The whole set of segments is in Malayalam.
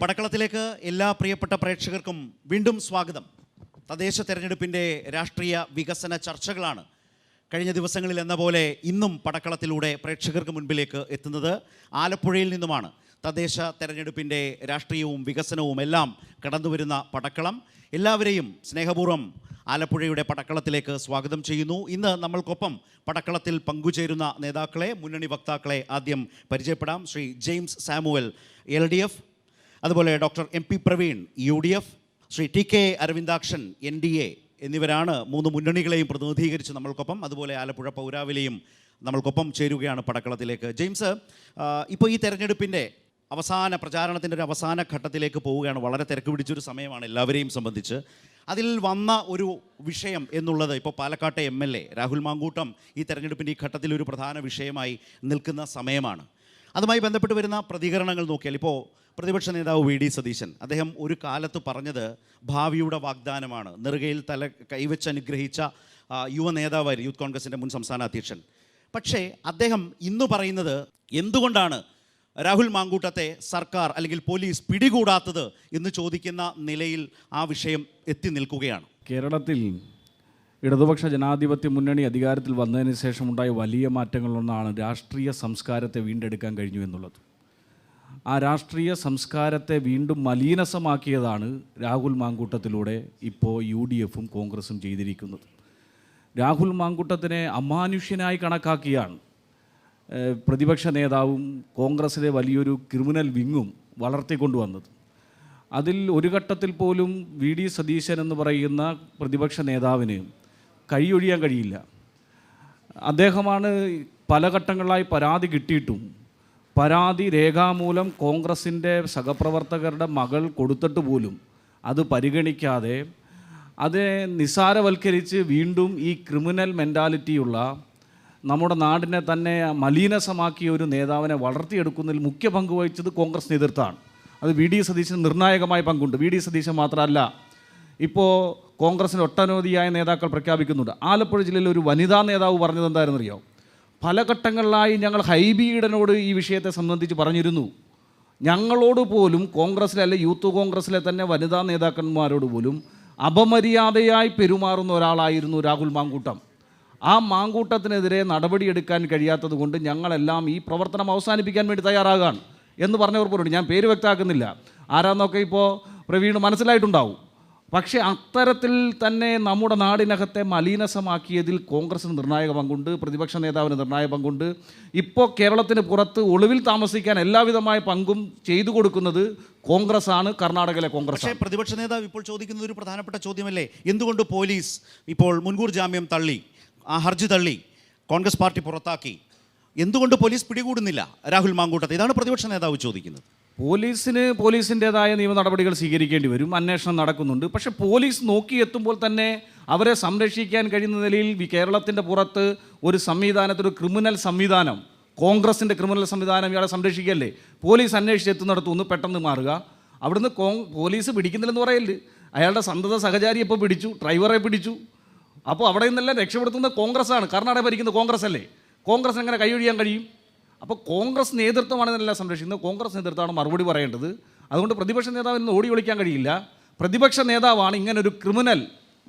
പടക്കളത്തിലേക്ക് എല്ലാ പ്രിയപ്പെട്ട പ്രേക്ഷകർക്കും വീണ്ടും സ്വാഗതം. തദ്ദേശ തെരഞ്ഞെടുപ്പിൻ്റെ രാഷ്ട്രീയ വികസന ചർച്ചകളാണ് കഴിഞ്ഞ ദിവസങ്ങളിൽ എന്ന പോലെ ഇന്നും പടക്കളത്തിലൂടെ പ്രേക്ഷകർക്ക് മുൻപിലേക്ക് എത്തുന്നത്. ആലപ്പുഴയിൽ നിന്നുമാണ് തദ്ദേശ തെരഞ്ഞെടുപ്പിൻ്റെ രാഷ്ട്രീയവും വികസനവും എല്ലാം കടന്നുവരുന്ന പടക്കളം. എല്ലാവരെയും സ്നേഹപൂർവ്വം ആലപ്പുഴയുടെ പടക്കളത്തിലേക്ക് സ്വാഗതം ചെയ്യുന്നു. ഇന്ന് നമ്മൾക്കൊപ്പം പടക്കളത്തിൽ പങ്കുചേരുന്ന നേതാക്കളെ, മുന്നണി വക്താക്കളെ ആദ്യം പരിചയപ്പെടാം. ശ്രീ ജെയിംസ് സാമുവൽ LDF, അതുപോലെ doctor MP Praveen UDF, Shri TK Aravindakshan NDA എന്നിവരാണ് മൂന്ന് മുന്നണികളെയും പ്രതിനിധീകരിച്ച് നമ്മൾക്കൊപ്പം. അതുപോലെ ആലപ്പുഴ പൗരാവലിയും നമ്മൾക്കൊപ്പം ചേരുകയാണ് പടക്കളത്തിലേക്ക്. ജെയിംസ്, ഇപ്പോൾ ഈ തെരഞ്ഞെടുപ്പിൻ്റെ പ്രചാരണത്തിൻ്റെ ഒരു അവസാന ഘട്ടത്തിലേക്ക് പോവുകയാണ്. വളരെ തിരക്ക് പിടിച്ചൊരു സമയമാണ് എല്ലാവരെയും സംബന്ധിച്ച്. അതിൽ വന്ന ഒരു വിഷയം എന്നുള്ളത് ഇപ്പോൾ പാലക്കാട്ടെ MLA രാഹുൽ മാങ്കൂട്ടം ഈ തെരഞ്ഞെടുപ്പിൻ്റെ ഈ ഘട്ടത്തിൽ ഒരു പ്രധാന വിഷയമായി നിൽക്കുന്ന സമയമാണ്. അതുമായി ബന്ധപ്പെട്ട് വരുന്ന പ്രതികരണങ്ങൾ നോക്കിയാൽ ഇപ്പോൾ പ്രതിപക്ഷ നേതാവ് VD സതീശൻ, അദ്ദേഹം ഒരു കാലത്ത് പറഞ്ഞത് ഭാവിയുടെ വാഗ്ദാനമാണ്, നെറുകയിൽ കൈവച്ച് അനുഗ്രഹിച്ച യുവ നേതാവായിരുന്നു യൂത്ത് കോൺഗ്രസിൻ്റെ മുൻ സംസ്ഥാന അധ്യക്ഷൻ. പക്ഷേ അദ്ദേഹം ഇന്ന് പറയുന്നത് എന്തുകൊണ്ടാണ് രാഹുൽ മാങ്കൂട്ടത്തെ സർക്കാർ അല്ലെങ്കിൽ പോലീസ് പിടികൂടാത്തത് എന്ന് ചോദിക്കുന്ന നിലയിൽ ആ വിഷയം എത്തി നിൽക്കുകയാണ്. കേരളത്തിൽ ഇടതുപക്ഷ ജനാധിപത്യ മുന്നണി അധികാരത്തിൽ വന്നതിന് ശേഷമുണ്ടായ വലിയ മാറ്റങ്ങളൊന്നാണ് രാഷ്ട്രീയ സംസ്കാരത്തെ വീണ്ടെടുക്കാൻ കഴിഞ്ഞു എന്നുള്ളത്. ആ രാഷ്ട്രീയ സംസ്കാരത്തെ വീണ്ടും മലീനസമാക്കിയതാണ് രാഹുൽ മാങ്കൂട്ടത്തിലൂടെ ഇപ്പോൾ UDFും കോൺഗ്രസും ചെയ്തിരിക്കുന്നത്. രാഹുൽ മാങ്കൂട്ടത്തിനെ അമാനുഷ്യനായി കണക്കാക്കിയാണ് പ്രതിപക്ഷ നേതാവും കോൺഗ്രസിലെ വലിയൊരു ക്രിമിനൽ വിങ്ങും വളർത്തിക്കൊണ്ടുവന്നത്. അതിൽ ഒരു ഘട്ടത്തിൽ പോലും VD സതീശൻ എന്ന് പറയുന്ന പ്രതിപക്ഷ നേതാവിന് കൈയൊഴിയാൻ കഴിയില്ല. അദ്ദേഹമാണ് പല ഘട്ടങ്ങളിലായി പരാതി കിട്ടിയിട്ടും പരാതി രേഖാമൂലം കോൺഗ്രസിൻ്റെ സഹപ്രവർത്തകരുടെ മകൾ കൊടുത്തിട്ട് പോലും അത് പരിഗണിക്കാതെ അതിനെ നിസ്സാരവൽക്കരിച്ച് വീണ്ടും ഈ ക്രിമിനൽ മെൻറ്റാലിറ്റിയുള്ള നമ്മുടെ നാടിനെ തന്നെ മലീനസമാക്കിയ ഒരു നേതാവിനെ വളർത്തിയെടുക്കുന്നതിൽ മുഖ്യ പങ്ക് വഹിച്ചത് കോൺഗ്രസ് നേതൃത്വമാണ്. അത് VD സതീശന് നിർണായകമായ പങ്കുണ്ട്. VD സതീശൻ മാത്രമല്ല, ഇപ്പോൾ കോൺഗ്രസിന് ഒട്ടനവധിയായ നേതാക്കൾ പ്രഖ്യാപിക്കുന്നുണ്ട്. ആലപ്പുഴ ജില്ലയിൽ ഒരു വനിതാ നേതാവ് പറഞ്ഞത് എന്തായിരുന്നറിയോ? പല ഘട്ടങ്ങളിലായി ഞങ്ങൾ ഹൈബീഡനോട് ഈ വിഷയത്തെ സംബന്ധിച്ച് പറഞ്ഞിരുന്നു. ഞങ്ങളോട് പോലും കോൺഗ്രസിലെ യൂത്ത് കോൺഗ്രസിലെ തന്നെ വനിതാ നേതാക്കന്മാരോട് പോലും അപമര്യാദയായി പെരുമാറുന്ന ഒരാളായിരുന്നു രാഹുൽ മാങ്കൂട്ടം. ആ മാങ്കൂട്ടത്തിനെതിരെ നടപടിയെടുക്കാൻ കഴിയാത്തത് കൊണ്ട് ഞങ്ങളെല്ലാം ഈ പ്രവർത്തനം അവസാനിപ്പിക്കാൻ വേണ്ടി തയ്യാറാകാൻ എന്ന് പറഞ്ഞവർ പോലും, ഞാൻ പേര് വ്യക്തമാക്കുന്നില്ല, ആരാന്നൊക്കെ ഇപ്പോൾ പ്രവീണ് മനസ്സിലായിട്ടുണ്ടാവും. പക്ഷേ അത്തരത്തിൽ തന്നെ നമ്മുടെ നാടിനകത്തെ മലീനസമാക്കിയതിൽ കോൺഗ്രസിന് നിർണായക പങ്കുണ്ട്, പ്രതിപക്ഷ നേതാവിന് നിർണായക പങ്കുണ്ട്. ഇപ്പോൾ കേരളത്തിന് പുറത്ത് ഒളിവിൽ താമസിക്കാൻ എല്ലാവിധമായ പങ്കും ചെയ്തു കൊടുക്കുന്നത് കോൺഗ്രസ്സാണ്, കർണാടകയിലെ കോൺഗ്രസ്. പക്ഷേ പ്രതിപക്ഷ നേതാവ് ഇപ്പോൾ ചോദിക്കുന്ന ഒരു പ്രധാനപ്പെട്ട ചോദ്യമല്ലേ, എന്തുകൊണ്ട് പോലീസ് ഇപ്പോൾ മുൻകൂർ ജാമ്യം തള്ളി, ആ ഹർജി തള്ളി, കോൺഗ്രസ് പാർട്ടി പുറത്താക്കി, എന്തുകൊണ്ട് പോലീസ് പിടികൂടുന്നില്ല രാഹുൽ മാങ്കൂട്ടത്തെ? ഇതാണ് പ്രതിപക്ഷ നേതാവ് ചോദിക്കുന്നത്. പോലീസിൻ്റെതായ നിയമ നടപടികൾ സ്വീകരിക്കേണ്ടി വരും, അന്വേഷണം നടക്കുന്നുണ്ട്. പക്ഷേ പോലീസ് നോക്കിയെത്തുമ്പോൾ തന്നെ അവരെ സംരക്ഷിക്കാൻ കഴിയുന്ന നിലയിൽ കേരളത്തിൻ്റെ പുറത്ത് ഒരു സംവിധാനത്തിൽ, ഒരു ക്രിമിനൽ സംവിധാനം, കോൺഗ്രസിൻ്റെ ക്രിമിനൽ സംവിധാനം ഇയാളെ സംരക്ഷിക്കല്ലേ? പോലീസ് അന്വേഷിച്ചെത്തുന്നിടത്തു നിന്ന് പെട്ടെന്ന് മാറുക, അവിടുന്ന് പോലീസ് പിടിക്കുന്നില്ലെന്ന് പറയല്ലേ? അയാളുടെ സന്തത സഹചാരി ഇപ്പോൾ പിടിച്ചു, ഡ്രൈവറെ പിടിച്ചു. അപ്പോൾ അവിടെ നിന്നെല്ലാം രക്ഷപ്പെടുത്തുന്നത് കോൺഗ്രസ്സാണ്. കർണാടക ഭരിക്കുന്ന കോൺഗ്രസ് അല്ലേ? കോൺഗ്രസ് എങ്ങനെ കൈയൊഴിയാൻ കഴിയും? അപ്പോൾ കോൺഗ്രസ് നേതൃത്വമാണ് ഇതെല്ലാം സംരക്ഷിക്കുന്നത്, കോൺഗ്രസ് നേതൃത്വമാണ് മറുപടി പറയേണ്ടത്. അതുകൊണ്ട് പ്രതിപക്ഷ നേതാവിൽ നിന്ന് ഓടി ഒളിക്കാൻ കഴിയില്ല. പ്രതിപക്ഷ നേതാവാണ് ഇങ്ങനൊരു ക്രിമിനൽ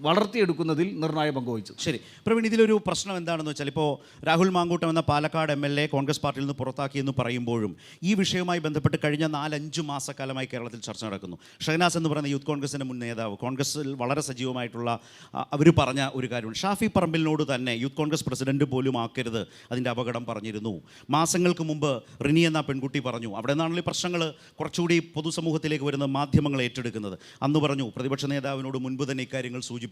വളർത്തിയെടുക്കുന്നതിൽ നിർണായക പങ്ക് വഹിച്ചത്. ശരി പ്രവീൺ, ഇതിലൊരു പ്രശ്നം എന്താണെന്ന് വെച്ചാൽ, ഇപ്പോൾ രാഹുൽ മാങ്കൂട്ടം എന്ന പാലക്കാട് MLA കോൺഗ്രസ് പാർട്ടിയിൽ നിന്ന് പുറത്താക്കിയെന്ന് പറയുമ്പോഴും ഈ വിഷയവുമായി ബന്ധപ്പെട്ട് കഴിഞ്ഞ 4-5 മാസക്കാലമായി കേരളത്തിൽ ചർച്ച നടക്കുന്നു. ഷഹനാസ് എന്ന് പറയുന്ന യൂത്ത് കോൺഗ്രസിൻ്റെ മുൻ നേതാവ്, കോൺഗ്രസിൽ വളരെ സജീവമായിട്ടുള്ള അവർ പറഞ്ഞ ഒരു കാര്യമാണ്, ഷാഫി പറമ്പിലിനോട് തന്നെ യൂത്ത് കോൺഗ്രസ് പ്രസിഡന്റ് പോലും ആക്കരുത്, അതിൻ്റെ അപകടം പറഞ്ഞിരുന്നു. മാസങ്ങൾക്ക് മുമ്പ് റിനി എന്ന പെൺകുട്ടി പറഞ്ഞു. അവിടെ നിന്നാണല്ലോ ഈ പ്രശ്നങ്ങൾ കുറച്ചുകൂടി പൊതുസമൂഹത്തിലേക്ക് വരുന്ന മാധ്യമങ്ങൾ ഏറ്റെടുക്കുന്നത്. അന്ന് പറഞ്ഞു, പ്രതിപക്ഷ നേതാവിനോട് മുൻപ് തന്നെ ഇക്കാര്യങ്ങൾ സൂചിപ്പിച്ചിരുന്നു.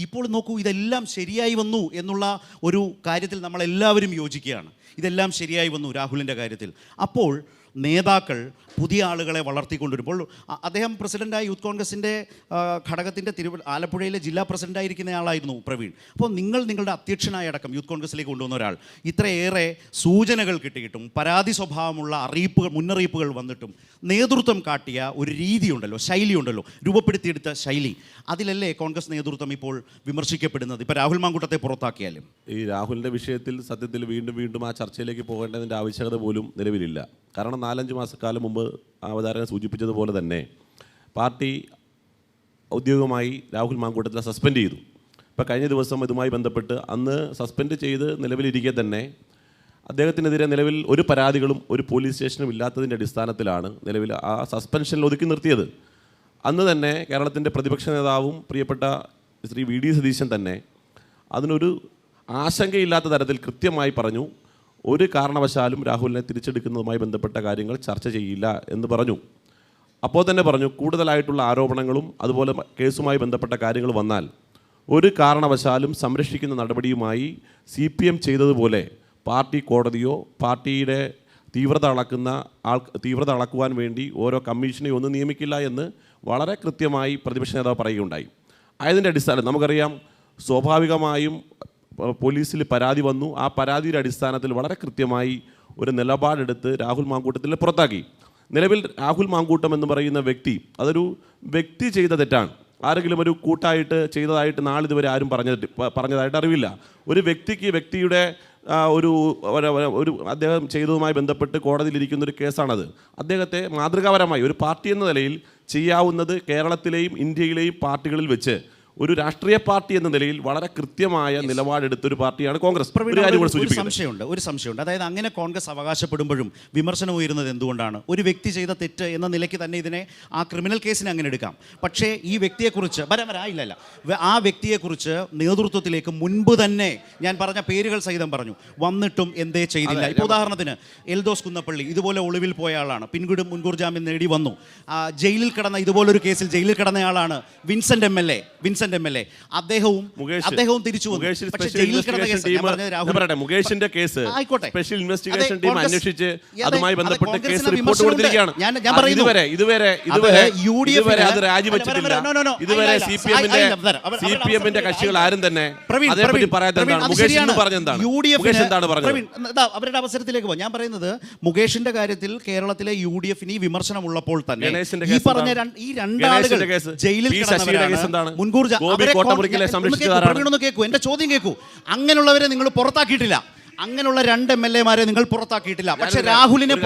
ഇപ്പോൾ നോക്കൂ, ഇതെല്ലാം ശരിയായി വന്നു എന്നുള്ള ഒരു കാര്യത്തിൽ നമ്മളെല്ലാവരും യോജിക്കുകയാണ്. ഇതെല്ലാം ശരിയായി വന്നു രാഹുലിൻ്റെ കാര്യത്തിൽ. അപ്പോൾ നേതാക്കൾ പുതിയ ആളുകളെ വളർത്തിക്കൊണ്ടുവരുമ്പോൾ, അദ്ദേഹം പ്രസിഡൻ്റായ യൂത്ത് കോൺഗ്രസിൻ്റെ ഘടകത്തിൻ്റെ ആലപ്പുഴയിലെ ജില്ലാ പ്രസിഡൻ്റായിരിക്കുന്ന ആളായിരുന്നു പ്രവീൺ. അപ്പോൾ നിങ്ങളുടെ അധ്യക്ഷനായ അടക്കം യൂത്ത് കോൺഗ്രസിലേക്ക് കൊണ്ടുവന്ന ഒരാൾ, ഇത്രയേറെ സൂചനകൾ കിട്ടിയിട്ടും പരാതി സ്വഭാവമുള്ള മുന്നറിയിപ്പുകൾ വന്നിട്ടും നേതൃത്വം കാട്ടിയ ഒരു രീതിയുണ്ടല്ലോ, ശൈലിയുണ്ടല്ലോ, രൂപപ്പെടുത്തിയെടുത്ത ശൈലി, അതിലല്ലേ കോൺഗ്രസ് നേതൃത്വം ഇപ്പോൾ വിമർശിക്കപ്പെടുന്നത്? ഇപ്പോൾ രാഹുൽ മാങ്കൂട്ടത്തെ പുറത്താക്കിയാലും ഈ രാഹുലിൻ്റെ വിഷയത്തിൽ സത്യത്തിൽ വീണ്ടും ആ ചർച്ചയിലേക്ക് പോകേണ്ടതിൻ്റെ ആവശ്യകത പോലും നിലവിലില്ല. കാരണം 4-5 മാസക്കാലം മുമ്പ് അവതാരകൻ സൂചിപ്പിച്ചതുപോലെ തന്നെ പാർട്ടി ഔദ്യോഗികമായി രാഹുൽ മാങ്കൂട്ടത്തിനെ സസ്പെൻഡ് ചെയ്തു. ഇപ്പോൾ കഴിഞ്ഞ ദിവസം ഇതുമായി ബന്ധപ്പെട്ട് അന്ന് സസ്പെൻഡ് ചെയ്ത് നിലവിലിരിക്കെ തന്നെ അദ്ദേഹത്തിനെതിരെ നിലവിൽ ഒരു പരാതികളും ഒരു പോലീസ് സ്റ്റേഷനും ഇല്ലാത്തതിൻ്റെ അടിസ്ഥാനത്തിലാണ് നിലവിൽ ആ സസ്പെൻഷനിൽ ഒതുക്കി നിർത്തിയത്. അന്ന് തന്നെ കേരളത്തിൻ്റെ പ്രതിപക്ഷ നേതാവും പ്രിയപ്പെട്ട ശ്രീ വി ഡി സതീശൻ തന്നെ അതിനൊരു ആശങ്കയില്ലാത്ത തരത്തിൽ കൃത്യമായി പറഞ്ഞു, ഒരു കാരണവശാലും രാഹുലിനെ തിരിച്ചെടുക്കുന്നതുമായി ബന്ധപ്പെട്ട കാര്യങ്ങൾ ചർച്ച ചെയ്യില്ല എന്ന് പറഞ്ഞു. അപ്പോൾ തന്നെ പറഞ്ഞു, കൂടുതലായിട്ടുള്ള ആരോപണങ്ങളും അതുപോലെ കേസുമായി ബന്ധപ്പെട്ട കാര്യങ്ങൾ വന്നാൽ ഒരു കാരണവശാലും സംരക്ഷിക്കുന്ന നടപടിയുമായി CPM ചെയ്തതുപോലെ പാർട്ടി കോടതിയോ പാർട്ടിയുടെ തീവ്രത അളക്കുവാൻ വേണ്ടി ഓരോ കമ്മീഷനെയോ ഒന്നും നിയമിക്കില്ല എന്ന് വളരെ കൃത്യമായി പ്രതിപക്ഷ നേതാവ് പറയുകയുണ്ടായി. ആയതിൻ്റെ അടിസ്ഥാനം നമുക്കറിയാം, സ്വാഭാവികമായും പോലീസിൽ പരാതി വന്നു. ആ പരാതിയുടെ അടിസ്ഥാനത്തിൽ വളരെ കൃത്യമായി ഒരു നിലപാടെടുത്ത് രാഹുൽ മാങ്കൂട്ടത്തിനെ പുറത്താക്കി. നിലവിൽ രാഹുൽ മാങ്കൂട്ടം എന്ന് പറയുന്ന വ്യക്തി അതൊരു വ്യക്തി ചെയ്ത തെറ്റാണ്. ആരെങ്കിലും ഒരു കൂട്ടായിട്ട് ചെയ്തതായിട്ട് നാളിതുവരെ ആരും പറഞ്ഞതായിട്ട് അറിവില്ല. ഒരു വ്യക്തിയുടെ ഒരു അദ്ദേഹം ചെയ്തതുമായി ബന്ധപ്പെട്ട് കോടതിയിലിരിക്കുന്ന ഒരു കേസാണത്. അദ്ദേഹത്തെ മാതൃകാപരമായി ഒരു പാർട്ടി എന്ന നിലയിൽ ചെയ്യാവുന്നത് കേരളത്തിലെയും ഇന്ത്യയിലെയും പാർട്ടികളിൽ വെച്ച് ഒരു രാഷ്ട്രീയ പാർട്ടി എന്ന നിലയിൽ വളരെ കൃത്യമായ നിലപാടെടുത്തൊരു പാർട്ടിയാണ് കോൺഗ്രസ്. ഒരു സംശയമുണ്ട്. അതായത് അങ്ങനെ കോൺഗ്രസ് അവകാശപ്പെടുമ്പോഴും വിമർശനം ഉയരുന്നത് എന്തുകൊണ്ടാണ്? ഒരു വ്യക്തി ചെയ്ത തെറ്റ് എന്ന നിലയ്ക്ക് തന്നെ ഇതിനെ ആ ക്രിമിനൽ കേസിനെ അങ്ങനെ എടുക്കാം. പക്ഷേ ഈ വ്യക്തിയെക്കുറിച്ച് ആ വ്യക്തിയെക്കുറിച്ച് നേതൃത്വത്തിലേക്ക് മുൻപ് തന്നെ ഞാൻ പറഞ്ഞ പേരുകൾ സഹിതം പറഞ്ഞു, വന്നിട്ടും എന്തേ ചെയ്തില്ല. ഇപ്പോൾ ഉദാഹരണത്തിന് എൽദോസ് കുന്നപ്പള്ളി ഇതുപോലെ ഒളിവിൽ പോയ ആളാണ്, പിൻകൂടും മുൻകൂർ ജാമ്യം നേടി വന്നു. ജയിലിൽ കിടന്ന ഇതുപോലൊരു കേസിൽ ജയിലിൽ കിടന്നയാളാണ് വിൻസെന്റ് എം എൽ എ. അദ്ദേഹവും തിരിച്ചു മുകേഷിന്റെ കേസ് സ്പെഷ്യൽ ഇൻവെസ്റ്റിഗേഷൻ ടീം അന്വേഷിച്ച് അതുമായി ബന്ധപ്പെട്ട് കേസ് റിപ്പോർട്ട് കൊടുത്തിരിക്കുകയാണ്. ഇതുവരെ അത് രാജിവെച്ചിട്ടില്ല. ഇതുവരെ സിപിഎമ്മിന്റെ കക്ഷികൾ ആരും തന്നെ അതേപറ്റി പറയാത്തതാണ്. മുകേഷ് എന്ന് പറഞ്ഞെന്താണ്? മുകേഷ് എന്താണ് പറഞ്ഞത്? അവരുടെ അവസരത്തിലേക്ക് പോകാം. ഞാൻ പറയുന്നത് മുകേഷിന്റെ കാര്യത്തിൽ കേരളത്തിലെ UDF വിമർശനം ഉള്ളപ്പോൾ തന്നെ ഈ പറഞ്ഞ ഈ രണ്ടാളുകൾ ജയിലിൽ മുൻകൂർ എന്റെ ചോദ്യം കേൾക്കൂ. അങ്ങനെയുള്ളവരെ നിങ്ങൾ പുറത്താക്കിയിട്ടില്ല. അങ്ങനെയുള്ള 2 MLA-മാരെ നിങ്ങൾ പുറത്താക്കിയിട്ടില്ല. പക്ഷെ രാഹുലിനെ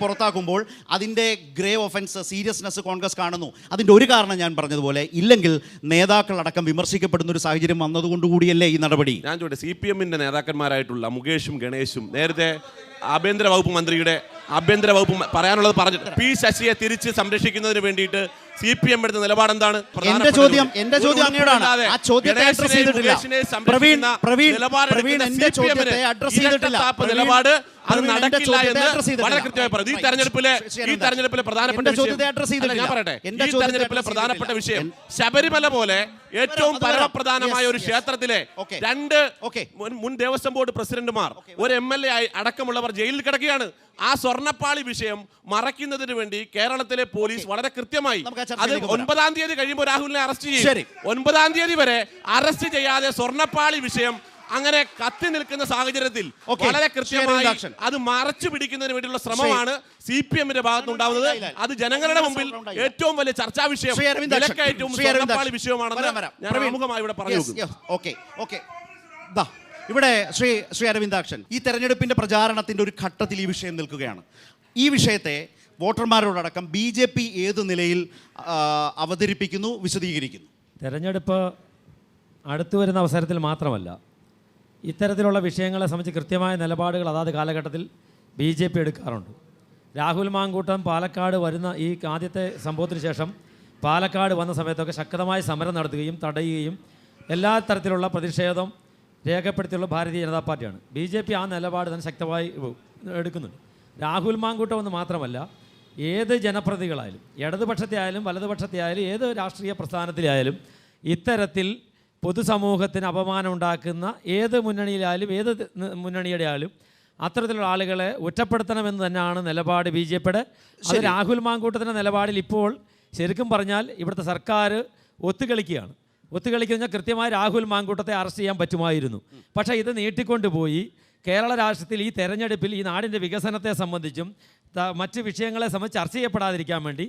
പുറത്താക്കുമ്പോൾ അതിന്റെ ഗ്രേവ് ഒഫൻസ്, സീരിയസ്നെസ് കോൺഗ്രസ് കാണുന്നു. അതിന്റെ ഒരു കാരണം ഞാൻ പറഞ്ഞതുപോലെ, ഇല്ലെങ്കിൽ നേതാക്കൾ അടക്കം വിമർശിക്കപ്പെടുന്ന ഒരു സാഹചര്യം വന്നതുകൊണ്ടുകൂടിയല്ലേ ഈ നടപടി? ഞാൻ ചോദിച്ചു, CPM-ന്റെ നേതാക്കന്മാരായിട്ടുള്ള മുകേഷും ഗണേശും നേരത്തെ ആഭ്യന്തര വകുപ്പ് മന്ത്രിയുടെ പറയാനുള്ളത് പറഞ്ഞു. P. ശശിയെ തിരിച്ച് സംരക്ഷിക്കുന്നതിന് വേണ്ടിയിട്ട് CPM എടുത്ത നിലപാട് എന്താണ്? എന്റെ ചോദ്യം അങ്ങയോടാണ്. ആ ചോദ്യത്തെ അഡ്രസ് ചെയ്തിട്ടില്ല. പ്രവീൺ എന്റെ ചോദ്യത്തെ അഡ്രസ് ചെയ്തിട്ടില്ല. നിലപാട് അത് നടക്കില്ല എന്ന് വളരെ കൃത്യമായി പറഞ്ഞു. ഈ തെരഞ്ഞെടുപ്പിലെ പ്രധാനപ്പെട്ട വിഷയം ശബരിമല പോലെ ഏറ്റവും പരമപ്രധാനമായ ഒരു ക്ഷേത്രത്തിലെ 2 മുൻ ദേവസ്വം ബോർഡ് പ്രസിഡന്റുമാർ, ഒരു MLA അടക്കമുള്ളവർ ജയിലിൽ കിടക്കുകയാണ്. ആ സ്വർണ്ണപ്പാളി വിഷയം മറയ്ക്കുന്നതിന് വേണ്ടി കേരളത്തിലെ പോലീസ് വളരെ കൃത്യമായി അത് 9-ാം തീയതി കഴിയുമ്പോൾ രാഹുലിനെ അറസ്റ്റ് ചെയ്യും. 9-ാം തീയതി വരെ അറസ്റ്റ് ചെയ്യാതെ സ്വർണ്ണപ്പാളി വിഷയം അങ്ങനെ കത്തി നിൽക്കുന്ന സാഹചര്യത്തിൽ വളരെ കൃത്യമായി അത് മറച്ചു പിടിക്കുന്നതിന് വേണ്ടിയുള്ള ശ്രമമാണ് CPM-ന്റെ ഭാഗത്തുണ്ടാവുന്നത്. അത് ജനങ്ങളുടെ മുമ്പിൽ ഏറ്റവും വലിയ ചർച്ചാ വിഷയം, വിലക്കയറ്റവും സ്വർണ്ണപ്പാളി വിഷയമാണെന്ന് ഞാൻ ആമുഖമായി ഇവിടെ പറഞ്ഞു. ഇവിടെ ശ്രീ അരവിന്ദാക്ഷൻ, ഈ തെരഞ്ഞെടുപ്പിന്റെ പ്രചാരണത്തിന്റെ ഒരു ഘട്ടത്തിൽ ഈ വിഷയം നിൽക്കുകയാണ്. ഈ വിഷയത്തെ വോട്ടർമാരോടടക്കം BJP ഏത് നിലയിൽ അവതരിപ്പിക്കുന്നു, വിശദീകരിക്കുന്നു? തെരഞ്ഞെടുപ്പ് അടുത്തു വരുന്ന അവസരത്തിൽ മാത്രമല്ല, ഇത്തരത്തിലുള്ള വിഷയങ്ങളെ സംബന്ധിച്ച് കൃത്യമായ നിലപാടുകൾ അതാത് കാലഘട്ടത്തിൽ BJP എടുക്കാറുണ്ട്. രാഹുൽ മാങ്കൂട്ടം പാലക്കാട് വരുന്ന ഈ ആദ്യത്തെ സംഭവത്തിന് ശേഷം പാലക്കാട് വന്ന സമയത്തൊക്കെ ശക്തമായ സമരം നടത്തുകയും തടയുകയും എല്ലാ തരത്തിലുള്ള പ്രതിഷേധം രേഖപ്പെടുത്തിയുള്ള ഭാരതീയ ജനതാ പാർട്ടിയാണ്. BJP ആ നിലപാട് തന്നെ ശക്തമായി എടുക്കുന്നുണ്ട്. രാഹുൽ മാങ്കൂട്ടം എന്ന് മാത്രമല്ല, ഏത് ജനപ്രതിനിധികളായാലും, ഇടതുപക്ഷത്തെ ആയാലും വലതുപക്ഷത്തെ ആയാലും, ഏത് രാഷ്ട്രീയ പ്രസ്ഥാനത്തിലായാലും ഇത്തരത്തിൽ പൊതുസമൂഹത്തിന് അപമാനം ഉണ്ടാക്കുന്ന ഏത് മുന്നണിയിലായാലും ഏത് മുന്നണിയുടെ ആയാലും അത്തരത്തിലുള്ള ആളുകളെ ഒറ്റപ്പെടുത്തണമെന്ന് തന്നെയാണ് നിലപാട് BJP-യുടെ. അത് രാഹുൽ മാങ്കൂട്ടത്തിൻ്റെ നിലപാടിൽ ഇപ്പോൾ ശരിക്കും പറഞ്ഞാൽ ഇവിടുത്തെ സർക്കാർ ഒത്തുകളിക്കുന്ന കൃത്യമായി രാഹുൽ മാങ്കൂട്ടത്തെ അറസ്റ്റ് ചെയ്യാൻ പറ്റുമായിരുന്നു. പക്ഷേ ഇത് നീട്ടിക്കൊണ്ടുപോയി കേരള രാഷ്ട്രത്തിൽ ഈ തെരഞ്ഞെടുപ്പിൽ ഈ നാടിൻ്റെ വികസനത്തെ സംബന്ധിച്ചും മറ്റ് വിഷയങ്ങളെ സംബന്ധിച്ച് ചർച്ച ചെയ്യപ്പെടാതിരിക്കാൻ വേണ്ടി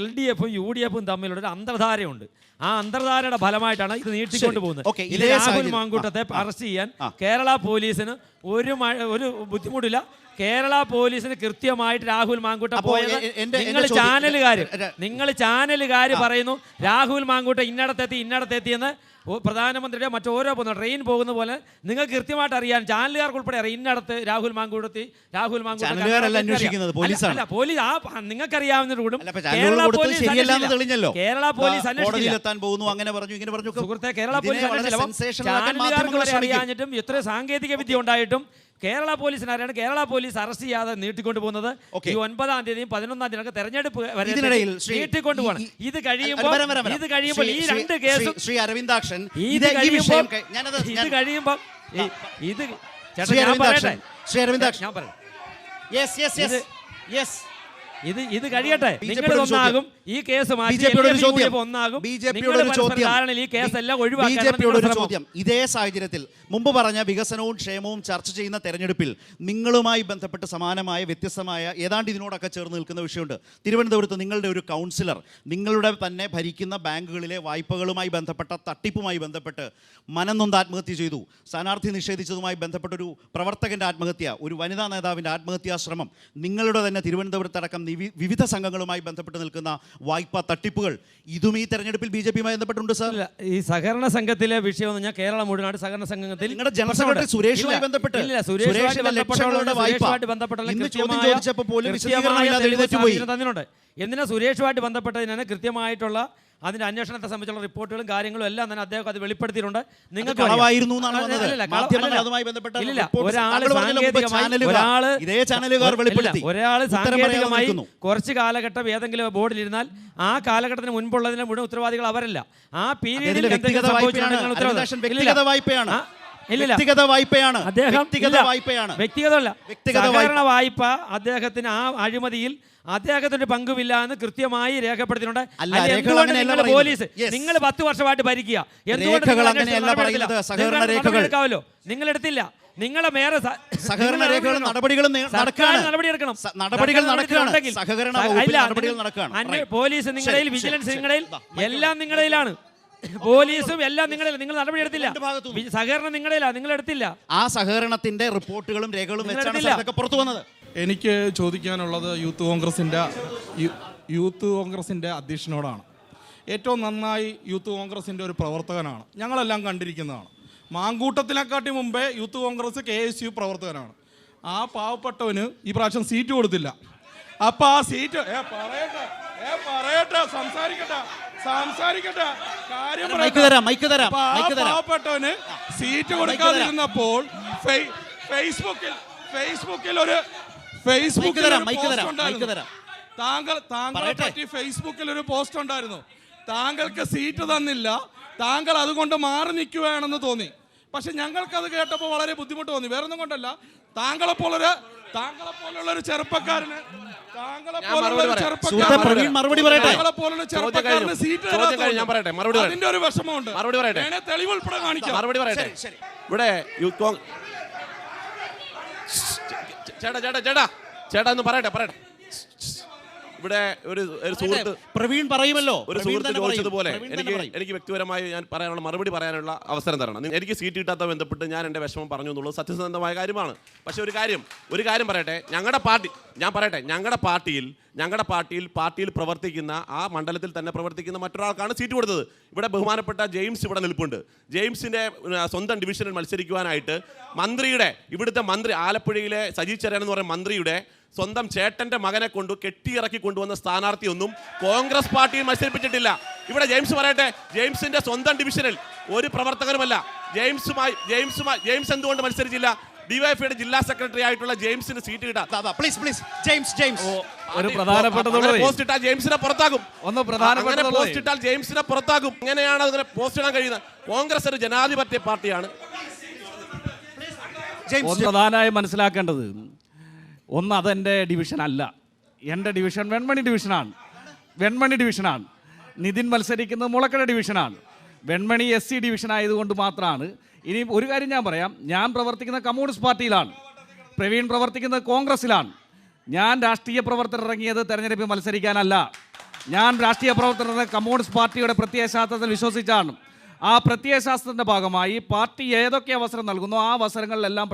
LDFും UDFും തമ്മിലുള്ള ഒരു അന്തർധാരയുണ്ട്. ആ അന്തർധാരയുടെ ഫലമായിട്ടാണ് ഇത് നീട്ടിക്കൊണ്ട് പോകുന്നത്. ഓക്കേ, ഇത് ഇതേ രാഹുൽ സാഹചര്യം- മാങ്കൂട്ടത്തെ അറസ്റ്റ് ചെയ്യാൻ കേരള പോലീസിന് ഒരു ബുദ്ധിമുട്ടില്ല. കേരള പോലീസിന് കൃത്യമായിട്ട് രാഹുൽ മാങ്കൂട്ടം അപ്പോ പോയത് എന്റെ നിങ്ങൾ ചോദ്യം- ചാനലുകാർ പറയുന്നു രാഹുൽ മാങ്കൂട്ടം ഇന്നടത്തെത്തി എന്ന് പ്രധാനമന്ത്രിയുടെ മറ്റോരോ ട്രെയിൻ പോകുന്ന പോലെ നിങ്ങൾക്ക് കൃത്യമായിട്ട് അറിയാൻ, ചാനലുകാർക്ക് ഉൾപ്പെടെ അറിയാം ഇന്നടത്ത് രാഹുൽ മാങ്കൂട്ടം ചാനലുകാരല്ല അന്വേഷിക്കുന്നത്, പോലീസാണ്. പോലീസ് നിങ്ങൾക്കറിയാവുന്നതോടും അല്ല, അപ്പൊ ചാനലുകൾ കൊടുത്തത് ശരിയല്ലെന്ന് തെളിഞ്ഞല്ലോ. കേരള പോലീസ് കോടതിയിലെത്താൻ പോകുന്നു, അങ്ങനെ പറഞ്ഞു ഇങ്ങനെ പറഞ്ഞു. സുഹൃത്തെ, കേരള ഇതിനെ പോലീസ് വളരെ അന്വേഷിച്ചില്ല. sensational ആക്കാൻ ചാനലുകാർക്ക് മാധ്യമങ്ങൾ വരെ ശ്രമിക്കും. അറിയാഞ്ഞിട്ടും എത്ര സാങ്കേതിക വിദ്യ ഉണ്ടായിട്ടും കേരള പോലീസിന് അറിയാണ് കേരള പോലീസ് അറസ്റ്റ് ചെയ്യാതെ നീട്ടിക്കൊണ്ടു പോകുന്നത്. ഈ 9-ാം തീയതിയും 11-ാം തീയതി തെരഞ്ഞെടുപ്പ് വരെ ഇതിനിടയിൽ നീട്ടിക്കൊണ്ടു പോകണം. ഇത് കഴിയുമ്പോൾ ഈ രണ്ട് കേസും ശ്രീ അരവിന്ദാക്ഷൻ ഇത് കഴിയുമ്പോൾ ശ്രീ അരവിന്ദാക്ഷൻ ഞാൻ പറയാം ഇത് കഴിയട്ടെ. നിങ്ങൾ ഒന്നാകും ഈ കേസ് ബിജെപിയോട് ഒരു ചോദ്യം. ഇതേ സാഹചര്യത്തിൽ മുമ്പ് പറഞ്ഞ വികസനവും ക്ഷേമവും ചർച്ച ചെയ്യുന്ന തെരഞ്ഞെടുപ്പിൽ നിങ്ങളുമായി ബന്ധപ്പെട്ട് സമാനമായ വ്യത്യസ്തമായ ഏതാണ്ട് ഇതിനോടൊക്കെ ചേർന്ന് നിൽക്കുന്ന വിഷയമുണ്ട്. തിരുവനന്തപുരത്ത് നിങ്ങളുടെ ഒരു കൗൺസിലർ നിങ്ങളുടെ തന്നെ ഭരിക്കുന്ന ബാങ്കുകളിലെ വായ്പകളുമായി ബന്ധപ്പെട്ട തട്ടിപ്പുമായി ബന്ധപ്പെട്ട് മനംനൊന്ത് ആത്മഹത്യ ചെയ്തു. സ്ഥാനാർത്ഥി നിഷേധിച്ചതുമായി ബന്ധപ്പെട്ടൊരു പ്രവർത്തകൻ്റെ ആത്മഹത്യ, ഒരു വനിതാ നേതാവിൻ്റെ ആത്മഹത്യാശ്രമം, നിങ്ങളുടെ തന്നെ തിരുവനന്തപുരത്തടക്കം വിവിധ സംഘങ്ങളുമായി ബന്ധപ്പെട്ട് നിൽക്കുന്ന വായ്പാ തട്ടിപ്പുകൾ, ഇതും ഈ തെരഞ്ഞെടുപ്പിൽ BJPയുമായി ബന്ധപ്പെട്ടുണ്ട് സാർ. ഈ സഹകരണ സംഘത്തിലെ വിഷയം ഞാൻ കേരളം മുഴുവനായിട്ട് സഹകരണ സംഘത്തിൽ നിങ്ങളുടെ ജനറൽ സെക്രട്ടറി സുരേഷുമായി ബന്ധപ്പെട്ട് എന്തിനാ സുരേഷുമായിട്ട് ബന്ധപ്പെട്ടതിനാണ് കൃത്യമായിട്ടുള്ള അതിന്റെ അന്വേഷണത്തെ സംബന്ധിച്ചുള്ള റിപ്പോർട്ടുകളും കാര്യങ്ങളും എല്ലാം തന്നെ അദ്ദേഹം അത് വെളിപ്പെടുത്തിയിട്ടുണ്ട്. നിങ്ങൾക്ക് ഒരാള് സാങ്കേതികമായി കുറച്ച് കാലഘട്ടം ഏതെങ്കിലും ബോർഡിലിരുന്നാൽ ആ കാലഘട്ടത്തിന് മുൻപുള്ളതിന് മുഴുവൻ ഉത്തരവാദികൾ അവരല്ല. ആ പീരീഡിൽ വ്യക്തിഗത വായ്പ അദ്ദേഹത്തിന് ആ അഴിമതിയിൽ അദ്ദേഹത്തിന്റെ പങ്കുമില്ല എന്ന് കൃത്യമായി രേഖപ്പെടുത്തിയിട്ടുണ്ട്. പോലീസ് നിങ്ങൾ 10 വർഷമായിട്ട് ഭരിക്കുക, എന്തുകൊണ്ടാവല്ലോ നിങ്ങൾ എടുത്തില്ല? നിങ്ങളെ മേറെ സഹകരണ രേഖകൾ പോലീസ് നിങ്ങളിൽ, വിജിലൻസ് നിങ്ങളിൽ, എല്ലാം നിങ്ങളിലാണ്. പോലീസും എല്ലാം നിങ്ങളിൽ. നിങ്ങൾ നടപടിയെടുത്തില്ല. സഹകരണം നിങ്ങളിലാണ്, നിങ്ങൾ എടുത്തില്ല. ആ സഹകരണത്തിന്റെ റിപ്പോർട്ടുകളും രേഖകളും വെച്ചാണ് പുറത്തു വന്നത്. എനിക്ക് ചോദിക്കാനുള്ളത് യൂത്ത് കോൺഗ്രസിൻ്റെ അധ്യക്ഷനോടാണ്. ഏറ്റവും നന്നായി യൂത്ത് കോൺഗ്രസിൻ്റെ ഒരു പ്രവർത്തകനാണ്, ഞങ്ങളെല്ലാം കണ്ടിരിക്കുന്നതാണ്. മാങ്കൂട്ടത്തിനെക്കാട്ടി മുമ്പേ യൂത്ത് കോൺഗ്രസ് KSU പ്രവർത്തകനാണ്. ആ പാവപ്പെട്ടവന് ഈ പ്രാവശ്യം സീറ്റ് കൊടുത്തില്ല. അപ്പം ആ സീറ്റ് സംസാരിക്കട്ടെ കാര്യം പാവപ്പെട്ടവന് സീറ്റ് കൊടുക്കാതിരുന്നപ്പോൾ ഫേസ്ബുക്കിൽ ഒരു പോസ്റ്റ് ഉണ്ടായിരുന്നു. താങ്കൾക്ക് സീറ്റ് തന്നില്ല, താങ്കൾ അതുകൊണ്ട് മാറി നിൽക്കുകയാണെന്ന് തോന്നി. പക്ഷെ ഞങ്ങൾക്കത് കേട്ടപ്പോൾ വളരെ ബുദ്ധിമുട്ട് തോന്നി. വേറൊന്നും കൊണ്ടല്ല, താങ്കളെ പോലുള്ള ഒരു ചെറുപ്പക്കാരന് സീറ്റ് അതിന്റെ ഒരു വിഷമമുണ്ട്. തെളിവ് ഉൾപ്പെടെ കാണിക്കാം. ഇവിടെ ചേട്ടാ ഒന്ന് പറയട്ടെ. ഇവിടെ ഒരു സുഹൃത്ത് പ്രവീൺ പറയുമല്ലോ, ഒരു സുഹൃത്ത് ചോദിച്ചതുപോലെ എനിക്ക് വ്യക്തിപരമായി ഞാൻ മറുപടി പറയാനുള്ള അവസരം തരണം. എനിക്ക് സീറ്റ് കിട്ടാത്ത ബന്ധപ്പെട്ട് ഞാൻ എൻ്റെ വിഷമം പറഞ്ഞു എന്നുള്ളത് സത്യസന്ധമായ കാര്യമാണ്. പക്ഷെ ഒരു കാര്യം പറയട്ടെ, ഞങ്ങളുടെ പാർട്ടിയിൽ പ്രവർത്തിക്കുന്ന, ആ മണ്ഡലത്തിൽ തന്നെ പ്രവർത്തിക്കുന്ന മറ്റൊരാൾക്കാണ് സീറ്റ് കൊടുത്തത്. ഇവിടെ ബഹുമാനപ്പെട്ട ജെയിംസ് ഇവിടെ നിൽപ്പുണ്ട്. ജെയിംസിൻ്റെ സ്വന്തം ഡിവിഷനിൽ മത്സരിക്കുവാനായിട്ട് ഇവിടുത്തെ മന്ത്രി, ആലപ്പുഴയിലെ സജി ചെറിയാൻ എന്ന് പറയുന്ന മന്ത്രിയുടെ സ്വന്തം ചേട്ടൻ്റെ മകനെ കെട്ടിയിറക്കി കൊണ്ടുവന്ന സ്ഥാനാർത്ഥിയൊന്നും കോൺഗ്രസ് പാർട്ടിയിൽ മത്സരിപ്പിച്ചിട്ടില്ല. ഇവിടെ ജെയിംസ് പറയട്ടെ, ജെയിംസിന്റെ സ്വന്തം ഡിവിഷനിൽ ഒരു പ്രവർത്തകരുമല്ല. ജെയിംസ് എന്തുകൊണ്ട് മത്സരിച്ചില്ല? ഡിവൈഎഫ്ഐയുടെ ജില്ലാ സെക്രട്ടറി ആയിട്ടുള്ള ജെയിംസിന് സീറ്റ് കിട്ടാം. ഒരു പ്രധാനപ്പെട്ട പോസ്റ്റ് ഇട്ടാൽ ജെയിംസിനെ പുറത്താകും. എങ്ങനെയാണ് അതിനെ പോസ്റ്റ് ഇടാൻ കഴിയുന്നത്? കോൺഗ്രസ് ഒരു ജനാധിപത്യ പാർട്ടിയാണ്. പ്രധാനമായി മനസ്സിലാക്കേണ്ടത് ഒന്ന്, അതെൻ്റെ ഡിവിഷൻ അല്ല. എൻ്റെ ഡിവിഷൻ വെൺമണി ഡിവിഷനാണ്. നിതിൻ മത്സരിക്കുന്നത് മുളക്കര ഡിവിഷനാണ്. വെൺമണി SC ഡിവിഷൻ ആയതുകൊണ്ട് മാത്രമാണ്. ഇനി ഒരു കാര്യം ഞാൻ പറയാം, ഞാൻ പ്രവർത്തിക്കുന്ന കമ്മ്യൂണിസ്റ്റ് പാർട്ടിയിലാണ്, പ്രവീൺ പ്രവർത്തിക്കുന്നത് കോൺഗ്രസ്സിലാണ്. ഞാൻ രാഷ്ട്രീയ പ്രവർത്തനം ഇറങ്ങിയത് തെരഞ്ഞെടുപ്പിൽ മത്സരിക്കാനല്ല. ഞാൻ രാഷ്ട്രീയ പ്രവർത്തനം കമ്മ്യൂണിസ്റ്റ് പാർട്ടിയുടെ പ്രത്യയശാസ്ത്രത്തിൽ വിശ്വസിച്ചാണ്. ആ പ്രത്യയശാസ്ത്രത്തിൻ്റെ ഭാഗമായി പാർട്ടി ഏതൊക്കെ അവസരം നൽകുന്നു ആ അവസരങ്ങളിലെല്ലാം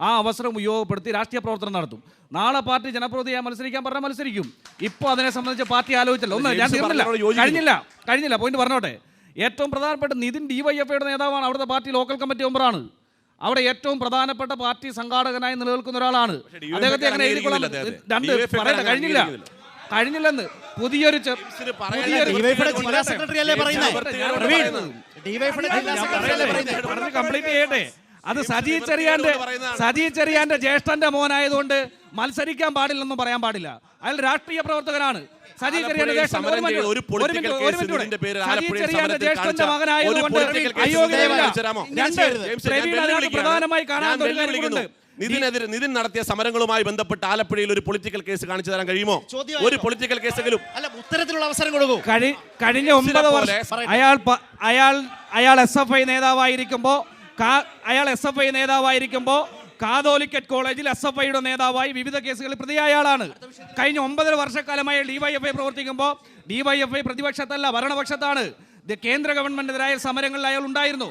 ആ അവസരം ഉപയോഗപ്പെടുത്തി രാഷ്ട്രീയ പ്രവർത്തനം നടത്തും. നാളെ പാർട്ടി ജനപ്രതിനിധിയായി മത്സരിക്കാൻ പറഞ്ഞാൽ മത്സരിക്കും. ഇപ്പോൾ അതിനെ സംബന്ധിച്ച് പാർട്ടി ആലോചിച്ചല്ലോ. ഒന്ന് ഞാൻ കഴിഞ്ഞില്ല പോയിന്റ് പറഞ്ഞോട്ടെ. ഏറ്റവും പ്രധാനപ്പെട്ട നിതിൻ DYFIയുടെ നേതാവാണ്, അവിടുത്തെ പാർട്ടി ലോക്കൽ കമ്മിറ്റി മെമ്പറാണ്. അവിടെ ഏറ്റവും പ്രധാനപ്പെട്ട പാർട്ടി സംഘാടകനായി നിലനിൽക്കുന്ന ഒരാളാണ്. അദ്ദേഹത്തെ അങ്ങനെ കഴിഞ്ഞില്ലെന്ന് പുതിയൊരു കംപ്ലീറ്റ് ചെയ്യട്ടെ. അത് സജി ചെറിയാന്റെ ജ്യേഷ്ഠന്റെ മോനായതുകൊണ്ട് മത്സരിക്കാൻ പാടില്ലെന്നും പറയാൻ പാടില്ല. അയാൾ രാഷ്ട്രീയ പ്രവർത്തകനാണ്. സജി ചെറിയാന്റെ ജ്യേഷ്ഠന്റെ മകനായതുകൊണ്ട് പ്രധാനമായി കാണാൻ നിതിൻ നടത്തിയ സമരങ്ങളുമായി ബന്ധപ്പെട്ട് ആലപ്പുഴയിൽ ഒരു പൊളിറ്റിക്കൽ കേസ് കാണിച്ചു തരാൻ കഴിയുമോ? ഒരു പൊളിറ്റിക്കൽ കേസെങ്കിലും ഉത്തരത്തിലുള്ള അവസരം കൊടുക്കൂ. കഴിഞ്ഞ 9 വർഷം അയാൾ SFI നേതാവായിരിക്കുമ്പോൾ കാതോലിക്കറ്റ് കോളേജിൽ SFIയുടെ നേതാവായി വിവിധ കേസുകളിൽ പ്രതിയായ ആളാണ്. കഴിഞ്ഞ 9 വർഷക്കാലമായി DYFI പ്രവർത്തിക്കുമ്പോൾ DYFI പ്രതിപക്ഷത്തല്ല, ഭരണപക്ഷത്താണ്. കേന്ദ്ര ഗവൺമെന്റിനെതിരായ സമരങ്ങളിൽ അയാൾ ഉണ്ടായിരുന്നു.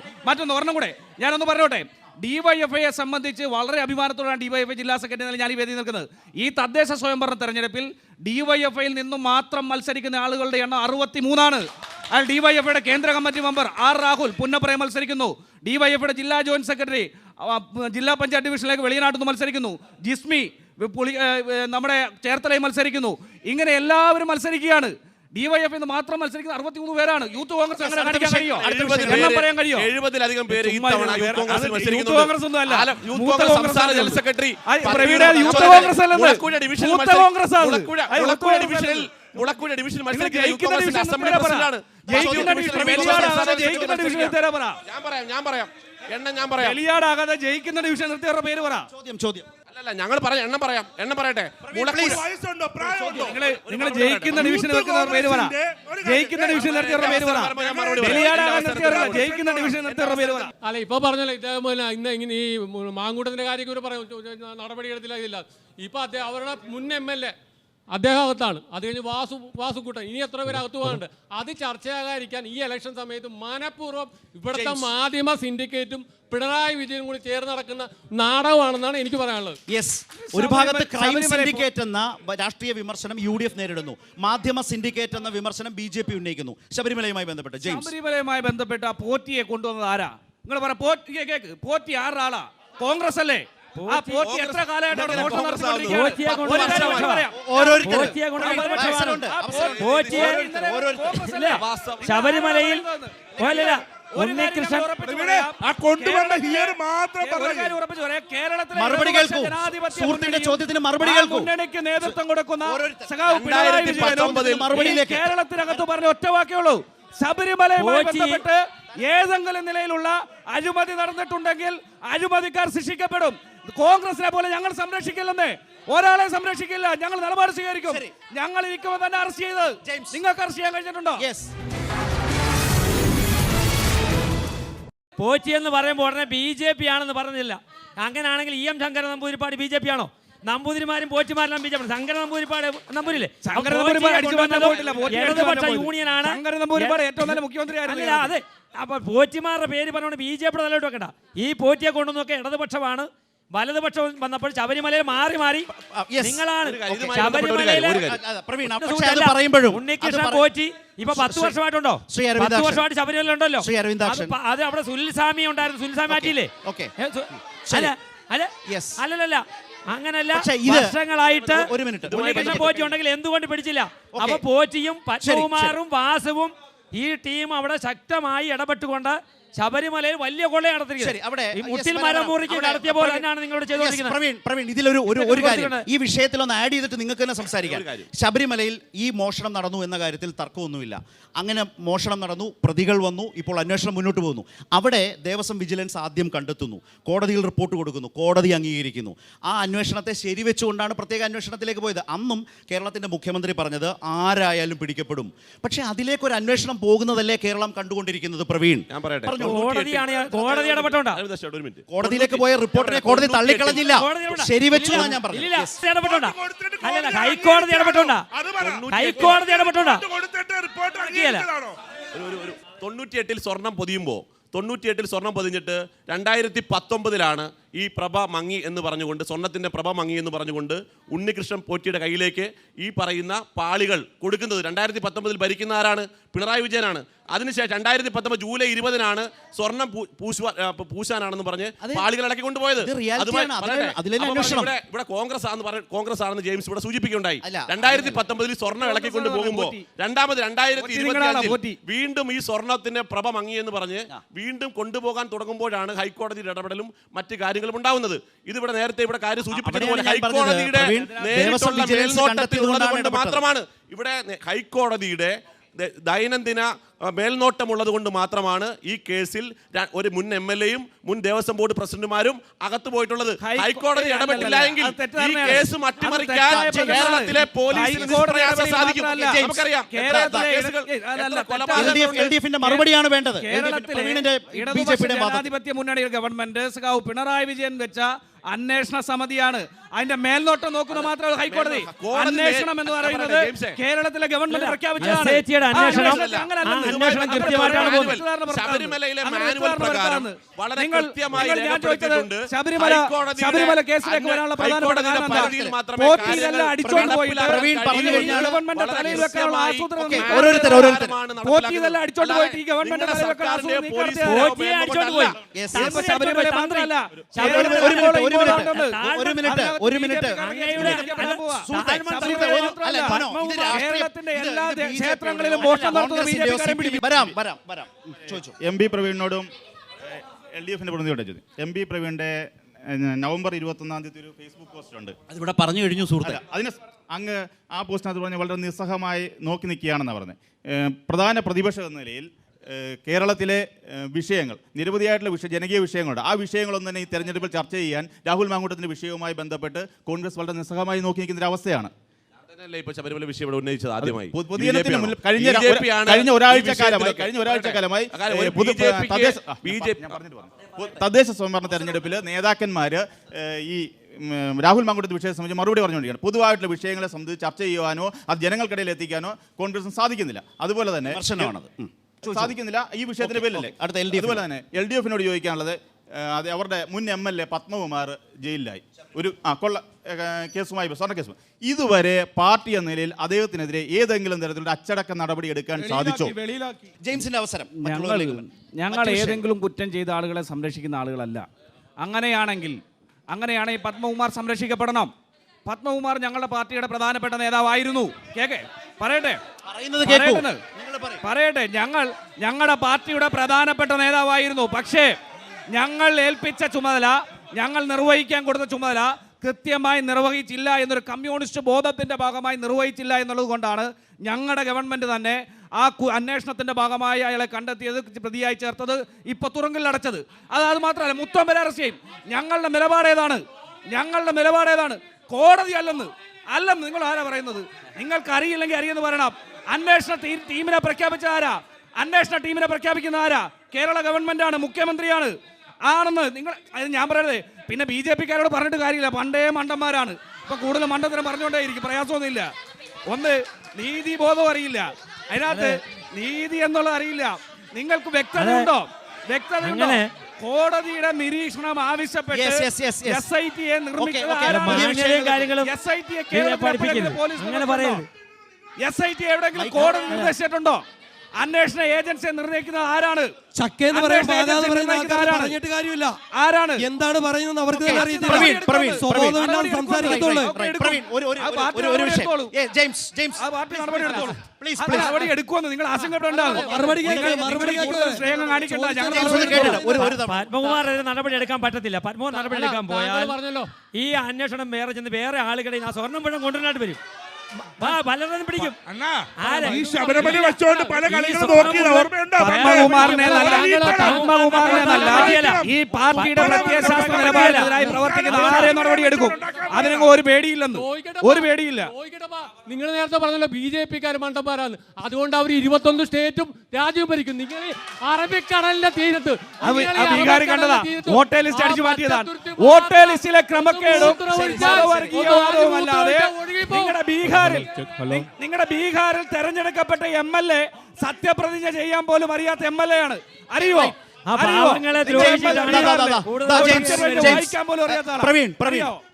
ഒരെണ്ണം കൂടെ ഞാനൊന്ന് പറഞ്ഞോട്ടെ. DYFIയെ സംബന്ധിച്ച് വളരെ അഭിമാനത്തോടാണ് DYFI ജില്ലാ സെക്രട്ടറി ഞാൻ ഈ വേദി നിൽക്കുന്നത്. ഈ തദ്ദേശ സ്വയംഭരണ തെരഞ്ഞെടുപ്പിൽ DYFIയിൽ നിന്നും മാത്രം മത്സരിക്കുന്ന ആളുകളുടെ എണ്ണം 63ആണ്. അയാൾ DYFIയുടെ കേന്ദ്ര കമ്മിറ്റി മെമ്പർ R. രാഹുൽ പുന്നപ്രയെ മത്സരിക്കുന്നു. DYFIയുടെ ജില്ലാ ജോയിന്റ് സെക്രട്ടറി ജില്ലാ പഞ്ചായത്ത് ഡിവിഷനിലേക്ക് വെളിയനാട്ടിൽ നിന്ന് മത്സരിക്കുന്നു. ജിസ്മി നമ്മുടെ ചേർത്തലയിൽ മത്സരിക്കുന്നു. ഇങ്ങനെ എല്ലാവരും മത്സരിക്കുകയാണ്. DYFI മാത്രം മത്സരിക്കുന്ന 63 പേരാണ്. യൂത്ത് കോൺഗ്രസ് അങ്ങനെ കാണിക്കാൻ കഴിയോ? പറയാൻ കഴിയോ? 70-ലധികം പേര് യൂത്ത് കോൺഗ്രസ് ഒന്നും അല്ല. ജനറൽ സെക്രട്ടറി യൂത്ത് കോൺഗ്രസ് അല്ലെന്ന് മുളക്കുഴ ഡിവിഷൻ ഞാൻ പറയാം വെളിയാടാകാതെ ജയിക്കുന്ന ഡിവിഷൻ നിർത്തിയവരുടെ പേര് പറ. ചോദ്യം അല്ലല്ല, ഞങ്ങൾ പറയാം, എണ്ണം പറയട്ടെ. നിങ്ങൾ ജയിക്കുന്ന ഡിവിഷൻ നിർത്തിയവരുടെ പേര് പറ. ജയിക്കുന്ന ഡിവിഷൻ നിർത്തിയവരുടെ പേര് പറ. വെളിയാടാകാൻ നിർത്തിയവരുടെ ജയിക്കുന്ന ഡിവിഷൻ നിർത്തിയവരുടെ പേര് പറ. അല്ല, ഇപ്പൊ പറഞ്ഞല്ലോ ഇദ്ദേഹം ഇന്ന് ഇങ്ങനെ ഈ മാങ്കൂട്ടത്തിന്റെ കാര്യം നടപടിയെടുത്തില്ല. ഇതില്ല. ഇപ്പൊ അവരുടെ മുൻ MLA അദ്ദേഹം അകത്താണ്. അത് കഴിഞ്ഞ് വാസുകൂട്ടൻ, ഇനി എത്ര പേര് അകത്ത് പോകാനുണ്ട്. അത് ചർച്ചയാകാതിരിക്കാൻ ഈ ഇലക്ഷൻ സമയത്ത് മനഃപൂർവ്വം ഇവിടുത്തെ മാധ്യമ സിൻഡിക്കേറ്റും പിണറായി വിജയനും കൂടി ചേർന്ന് നടക്കുന്ന നാടകമാണെന്നാണ് എനിക്ക് പറയാനുള്ളത്. ഒരു ഭാഗത്ത് ക്രൈം സിൻഡിക്കേറ്റ് എന്ന രാഷ്ട്രീയ വിമർശനം UDF നേരിടുന്നു, മാധ്യമ സിൻഡിക്കേറ്റ് എന്ന വിമർശനം BJP ഉന്നയിക്കുന്നു. ശബരിമലയുമായി ബന്ധപ്പെട്ട് ആ പോറ്റിയെ കൊണ്ടുവന്നത് ആരാ? നിങ്ങൾ പറ. പോറ്റി ആരാളാ? കോൺഗ്രസ് അല്ലേ? എത്ര കാലമായിട്ട് ശബരിമലയിൽ ചോദ്യത്തിന് മറുപടി കേൾക്കൂ. മുന്നണിക്ക് നേതൃത്വം കൊടുക്കുന്ന കേരളത്തിനകത്ത് പറഞ്ഞ ഒറ്റ വാക്കേ ശബരിമലയുമായി ബന്ധപ്പെട്ട് ഏതെങ്കിലും നിലയിലുള്ള അഴിമതി നടന്നിട്ടുണ്ടെങ്കിൽ അഴിമതിക്കാർ ശിക്ഷിക്കപ്പെടും. കോൺഗ്രസിനെ പോലെ ഞങ്ങൾ സംരക്ഷിക്കില്ലെന്നേ, ഒരാളെ സംരക്ഷിക്കില്ല. ഞങ്ങൾ നിലപാട് സ്വീകരിക്കും. ഞങ്ങൾ ഇരിക്കുമ്പോൾ തന്നെ അറസ്റ്റ് ചെയ്ത് നിങ്ങൾക്ക് അറസ്റ്റ് ചെയ്യാൻ കഴിഞ്ഞിട്ടുണ്ടോ? പോറ്റി എന്ന് പറയുമ്പോൾ ഉടനെ BJP ആണെന്ന് പറഞ്ഞില്ല. അങ്ങനെയാണെങ്കിൽ EM ശങ്കരൻ നമ്പൂതിരിപ്പാട് BJP ആണോ? നമ്പൂതിരിമാരും പോറ്റിമാരെല്ലാം BJP. ശങ്കരൻ നമ്പൂതിരിപ്പാട് നമ്പൂരില്ലേ? ഇടതുപക്ഷ യൂണിയനാണ്. അതെ, അപ്പൊ പോറ്റിമാരുടെ പേര് പറഞ്ഞുകൊണ്ട് BJP തലയിട്ട് വെക്കണ്ട. ഈ പോറ്റിയെ കൊണ്ടുവന്നൊക്കെ ഇടതുപക്ഷമാണ്. വലതുപക്ഷം വന്നപ്പോൾ ശബരിമലയിൽ മാറി നിങ്ങളാണ്. ഉണ്ണികൃഷ്ണൻ പോറ്റി ഇപ്പൊ 10 വർഷമായിട്ടുണ്ടോ? 10 വർഷമായിട്ട് ശബരിമല ഉണ്ടല്ലോ. അത് അവിടെ സുനിൽസ്വാമി ഉണ്ടായിരുന്നു. സുനിൽസ്വാമി മാറ്റിയില്ലേ? അല്ലല്ല, അങ്ങനല്ല. വർഷങ്ങളായിട്ട് ഉണ്ണികൃഷ്ണൻ പോറ്റി ഉണ്ടെങ്കിൽ എന്തുകൊണ്ട് പിടിച്ചില്ല? അപ്പൊ പോറ്റിയും പത്മകുമാറും വാസുവും ഈ ടീം അവിടെ ശക്തമായി ഇടപെട്ടുകൊണ്ട് ശബരിമലയിൽ വലിയ കൊള്ള നടത്തിയിരിക്കുന്നത്. മുട്ടിൽ മരം മുറിക്ക് നടത്തിയ പോലെ തന്നെയാണ് നിങ്ങളോട് ചെയ്തുകൊണ്ടിരിക്കുന്നത്. പ്രവീൺ, ഇതിലൊരു കാര്യം ഈ വിഷയത്തിൽ ഒന്ന് ആഡ് ചെയ്തിട്ട് നിങ്ങൾക്ക് തന്നെ സംസാരിക്കാം. ശബരിമലയിൽ ഈ മോഷണം നടന്നു എന്ന കാര്യത്തിൽ തർക്കമൊന്നുമില്ല. അങ്ങനെ മോഷണം നടന്നു, പ്രതികൾ വന്നു, ഇപ്പോൾ അന്വേഷണം മുന്നോട്ട് പോകുന്നു. അവിടെ ദേവസ്വം വിജിലൻസ് ആദ്യം കണ്ടെത്തുന്നു, കോടതിയിൽ റിപ്പോർട്ട് കൊടുക്കുന്നു, കോടതി അംഗീകരിക്കുന്നു. ആ അന്വേഷണത്തെ ശരിവെച്ചുകൊണ്ടാണ് പ്രത്യേക അന്വേഷണത്തിലേക്ക് പോയത്. അന്നും കേരളത്തിൻ്റെ മുഖ്യമന്ത്രി പറഞ്ഞത് ആരായാലും പിടിക്കപ്പെടും. പക്ഷേ അതിലേക്കൊരു അന്വേഷണം പോകുന്നതല്ലേ കേരളം കണ്ടുകൊണ്ടിരിക്കുന്നത്. പ്രവീൺ, ഞാൻ പറയട്ടെ, കോടതി ഇടപെട്ടോണ്ടാ. ഒരു മിനിറ്റ്. കോടതിയിലേക്ക് പോയ റിപ്പോർട്ടിനെ കോടതി തള്ളിക്കളഞ്ഞില്ല, ശരിവെച്ചു എന്നാ ഞാൻ പറഞ്ഞു. ഇല്ല, ഇടപെട്ടോണ്ടാ. അല്ലല്ല, ഹൈക്കോടതി ഇടപെട്ടോണ്ടാ. ഹൈക്കോടതി ഇടപെട്ടോണ്ടാ. 98-ൽ സ്വർണം പൊതിയുമ്പോൾ 98-ൽ സ്വർണം പൊതിഞ്ഞിട്ട് 2019-ലാണ് ഈ പ്രഭ മങ്ങി എന്ന് പറഞ്ഞുകൊണ്ട്, സ്വർണത്തിൻ്റെ പ്രഭ മങ്ങി എന്ന് പറഞ്ഞുകൊണ്ട് ഉണ്ണികൃഷ്ണൻ പോറ്റിയുടെ കയ്യിലേക്ക് ഈ പറയുന്ന പാളികൾ കൊടുക്കുന്നത്. 2019-ൽ ഭരിക്കുന്ന ആരാണ്? പിണറായി വിജയനാണ്. അതിനുശേഷം 2019 ജൂലൈ 20-നാണ് സ്വർണം പൂശാനാണെന്ന് പറഞ്ഞ് പാളികൾ ഇളക്കി കൊണ്ടുപോയത്. ഇവിടെ കോൺഗ്രസ് ആണെന്ന് ജെയിംസ് ഇവിടെ സൂചിപ്പിക്കുകയുണ്ടായി. 2019-ൽ സ്വർണം ഇളക്കി കൊണ്ടുപോകുമ്പോൾ 2025 വീണ്ടും ഈ സ്വർണത്തിന്റെ പ്രഭ മങ്ങി എന്ന് പറഞ്ഞ് വീണ്ടും കൊണ്ടുപോകാൻ തുടങ്ങുമ്പോഴാണ് ഹൈക്കോടതിയുടെ ഇടപെടലും മറ്റ് കാര്യങ്ങളും ഉണ്ടാവുന്നത്. ഇതിവിടെ നേരത്തെ ഇവിടെ കാര്യം സൂചിപ്പിച്ചതുപോലെ ഹൈക്കോടതിയുടെ നേരിട്ടുള്ള മേൽനോട്ടത്തിലുള്ളത് മാത്രമാണ് ഇവിടെ ഹൈക്കോടതിയുടെ ദൈനംദിന മേൽനോട്ടമുള്ളത് കൊണ്ട് മാത്രമാണ് ഈ കേസിൽ ഒരു മുൻ MLA-യും മുൻ ദേവസ്വം ബോർഡ് പ്രസിഡന്റുമാരും അകത്തു പോയിട്ടുള്ളത്. ഹൈക്കോടതി ഇടപെട്ടില്ല എങ്കിൽ ഈ കേസ് അട്ടിമറിക്കാൻ കേരളത്തിലെ പോലീസിന് സാധിക്കും. നമുക്കറിയാം LDF-ന്റെ മറുപടിയാണ് വേണ്ടത്. ജനാധിപത്യ മുന്നണി ഗവൺമെന്റ് സഖാവ് പിണറായി വിജയൻ വെച്ച അന്വേഷണ സമിതിയാണ്. അതിന്റെ മേൽനോട്ടം നോക്കുന്ന മാത്രമേ ഹൈക്കോടതി. അന്വേഷണം എന്ന് പറയുന്നത് കേരളത്തിലെ ഗവൺമെന്റ് പ്രഖ്യാപിച്ചതാണ്. അന്വേഷണം കൃത്യമായിട്ടാണ് പോകുന്നത്. ശബരിമലയിലെ മാനുവൽ പ്രകാരം വളരെ കൃത്യമായി ശബരിമല കേസിലേക്ക് വരാനുള്ള പ്രധാനപ്പെട്ട കാരണം പോറ്റിയിലെല്ലാം അടിച്ചോണ്ട് പോയിട്ട് ഗവൺമെന്റ് തലയിൽ വെക്കാനുള്ള ആസൂത്രണം പോറ്റിയിലെല്ലാം അടിച്ചോണ്ട് പോയിട്ട് ഈ ഗവൺമെന്റ് തലയിൽ വെക്കാനുള്ള ശബരിമല മാത്രമല്ല ഒരു മിനിറ്റ് കേരളത്തിന്റെ എല്ലാ ക്ഷേത്രങ്ങളിലും മോഷണം നടത്തുന്ന MP പ്രവീണിനോടും LDF-ന്റെ പ്രതിനിധിയോട് ചോദിച്ചു. MP പ്രവീണിന്റെ നവംബർ 21-ാം തീയതി ഒരു ഫേസ്ബുക്ക് പോസ്റ്റ് ഉണ്ട്. അതിവിടെ പറഞ്ഞു കഴിഞ്ഞു സുഹൃത്തെ. അതിന് അങ്ങ് ആ പോസ്റ്റിനകത്ത് പറഞ്ഞ് വളരെ നിസ്സഹമായി നോക്കി നിൽക്കുകയാണെന്നാണ് പറഞ്ഞത്. പ്രധാന പ്രതിപക്ഷം എന്ന നിലയിൽ കേരളത്തിലെ വിഷയങ്ങൾ, നിരവധിയായിട്ടുള്ള ജനകീയ വിഷയങ്ങളുണ്ട്. ആ വിഷയങ്ങളൊന്നും തന്നെ ഈ തെരഞ്ഞെടുപ്പിൽ ചർച്ച ചെയ്യാൻ രാഹുൽ മാങ്കൂട്ടത്തിൻ്റെ വിഷയവുമായി ബന്ധപ്പെട്ട് കോൺഗ്രസ് വളരെ നിസ്സഹമായി നോക്കി നിൽക്കുന്ന ഒരു അവസ്ഥയാണ്. ശബരിമല വിഷയം ഇവിടെ ഉന്നയിച്ചത് ആദ്യമായി കഴിഞ്ഞ ഒരാഴ്ച കാലമായി തദ്ദേശ സ്വയംഭരണ തെരഞ്ഞെടുപ്പിൽ നേതാക്കന്മാർ ഈ രാഹുൽ മാങ്കൂട്ടത്തെ വിഷയത്തെ സംബന്ധിച്ച് മറുപടി പറഞ്ഞുകൊണ്ടിരിക്കുകയാണ്. പൊതുവായിട്ടുള്ള വിഷയങ്ങളെ സംബന്ധിച്ച് ചർച്ച ചെയ്യുവാനോ അത് ജനങ്ങൾക്കിടയിൽ എത്തിക്കാനോ കോൺഗ്രസിന് സാധിക്കുന്നില്ല. അതുപോലെ തന്നെ സാധിക്കുന്നില്ല ഈ വിഷയത്തിന്റെ പേരിലല്ലേ. അതുപോലെ തന്നെ LDF-നോട് ചോദിക്കാനുള്ളത്, അത് അവരുടെ മുൻ MLA പത്മകുമാർ ജയിലിലായി ഒരു കൊള്ള കേസുമായി, സ്വർണ്ണ കേസുമായി. ഇതുവരെ പാർട്ടി എന്ന നിലയിൽ അദ്ദേഹത്തിനെതിരെ ഏതെങ്കിലും തരത്തിലുള്ള അച്ചടക്ക നടപടി എടുക്കാൻ സാധിച്ചോ? ജെയിംസിന്റെ അവസരം. ഞങ്ങൾ ഏതെങ്കിലും കുറ്റം ചെയ്ത ആളുകളെ സംരക്ഷിക്കുന്ന ആളുകളല്ല. അങ്ങനെയാണെങ്കിൽ പത്മകുമാർ സംരക്ഷിക്കപ്പെടണം. പത്മകുമാർ ഞങ്ങളുടെ പാർട്ടിയുടെ പ്രധാനപ്പെട്ട നേതാവായിരുന്നു. പറയട്ടെ ഞങ്ങളുടെ പാർട്ടിയുടെ പ്രധാനപ്പെട്ട നേതാവായിരുന്നു. പക്ഷേ ഞങ്ങൾ ഏൽപ്പിച്ച ചുമതല, ഞങ്ങൾ നിർവഹിക്കാൻ കൊടുത്ത ചുമതല കൃത്യമായി നിർവഹിച്ചില്ല എന്നൊരു കമ്മ്യൂണിസ്റ്റ് ബോധത്തിൻ്റെ ഭാഗമായി നിർവഹിച്ചില്ല എന്നുള്ളത് കൊണ്ടാണ് ഞങ്ങളുടെ ഗവൺമെൻറ് തന്നെ ആ അന്വേഷണത്തിൻ്റെ ഭാഗമായി അയാളെ കണ്ടെത്തിയത്, പ്രതിയായി ചേർത്തത്, ഇപ്പോൾ തുറങ്കിലടച്ചത്. അത് മാത്രമല്ല, മുത്തം വരെ അറസ്റ്റ് ചെയ്യും. ഞങ്ങളുടെ നിലപാടേതാണ്? കോടതി അല്ലെന്ന് നിങ്ങൾ ആരാ പറയുന്നത്? നിങ്ങൾക്ക് അറിയില്ലെങ്കിൽ അറിയെന്ന് പറയണം. അന്വേഷണ ടീമിനെ പ്രഖ്യാപിച്ച ആരാ? അന്വേഷണ ടീമിനെ പ്രഖ്യാപിക്കുന്ന ആരാ? കേരള ഗവൺമെൻറ്റാണ്, മുഖ്യമന്ത്രിയാണ്. ആണെന്ന് നിങ്ങൾ ഞാൻ പറയരുത്. പിന്നെ BJP-ക്കാരോട് പറഞ്ഞിട്ട് കാര്യമില്ല, പണ്ടേ മണ്ടന്മാരാണ്. ഇപ്പം കൂടുതൽ മണ്ടത്തരം പറഞ്ഞുകൊണ്ടേയിരിക്കും, പ്രയാസമൊന്നുമില്ല. ഒന്ന്, നീതിബോധം അറിയില്ല, അതിനകത്ത് നീതി എന്നുള്ളത് അറിയില്ല. നിങ്ങൾക്ക് വ്യക്തതയുണ്ടോ? കോടതിയുടെ നിരീക്ഷണം ആവശ്യപ്പെട്ട് SIT-യെ നിർമ്മിച്ചത് SIT എവിടെയെങ്കിലും കോടതി നിർദ്ദേശിച്ചിട്ടുണ്ടോ? അന്വേഷണ ഏജൻസിയെ നിർണ്ണയിക്കുന്നത് ആരാണ്? ആരാണ്? എന്താണ് പറയുന്നത് അവർക്ക് തന്നെ അറിയത്തില്ല. നടപടി എടുക്കുമെന്ന് നിങ്ങൾ ആശങ്കപ്പെട്ടുണ്ടാകും. പത്മകുമാർ നടപടി എടുക്കാൻ പറ്റത്തില്ല. പത്മകുമാർ നടപടി എടുക്കാൻ പോയാൽ ഈ അന്വേഷണം വേറെ ചെന്ന് വേറെ ആളുകളെ സ്വർണ്ണം മുഴുവൻ കൊണ്ടുവരാനായിട്ട് വരും. പലരും പിടിക്കും. അണ്ണാ ആരെ? ഈ ശബരിമല വെച്ചോണ്ട് പല കളികളും നോക്കിയത് ഓർമ്മയുണ്ടോ? പത്മകുമാറിനെ നല്ല ഈ പാർട്ടിയുടെ പ്രത്യയശാസ്ത്ര നിലപാടിനെതിരായി പ്രവർത്തിക്കുന്ന ആരെ നടപടിയെടുക്കും? അതിനൊന്നും ഒരു പേടിയില്ലെന്ന്, ഒരു പേടിയില്ല. നിങ്ങൾ നേരത്തെ പറഞ്ഞല്ലോ BJP-ക്കാർ മണ്ടന്മാരാണ്, അതുകൊണ്ട് അവർ 21 സ്റ്റേറ്റും രാജ്യവും ഭരിക്കും. നിങ്ങൾ അറബിക്കടലിന്റെ തീരത്ത് ബീഹാർ കണ്ടതാ, വോട്ടർ ലിസ്റ്റ് അടിച്ചു മാറ്റിയതാണ്. വോട്ടർ ലിസ്റ്റിലെ ക്രമക്കേടും വർഗീയവാദവുമല്ലാതെ നിങ്ങളുടെ ബീഹാറിൽ തെരഞ്ഞെടുക്കപ്പെട്ട MLA സത്യപ്രതിജ്ഞ ചെയ്യാൻ പോലും അറിയാത്ത MLA ആണ്. അറിയോ?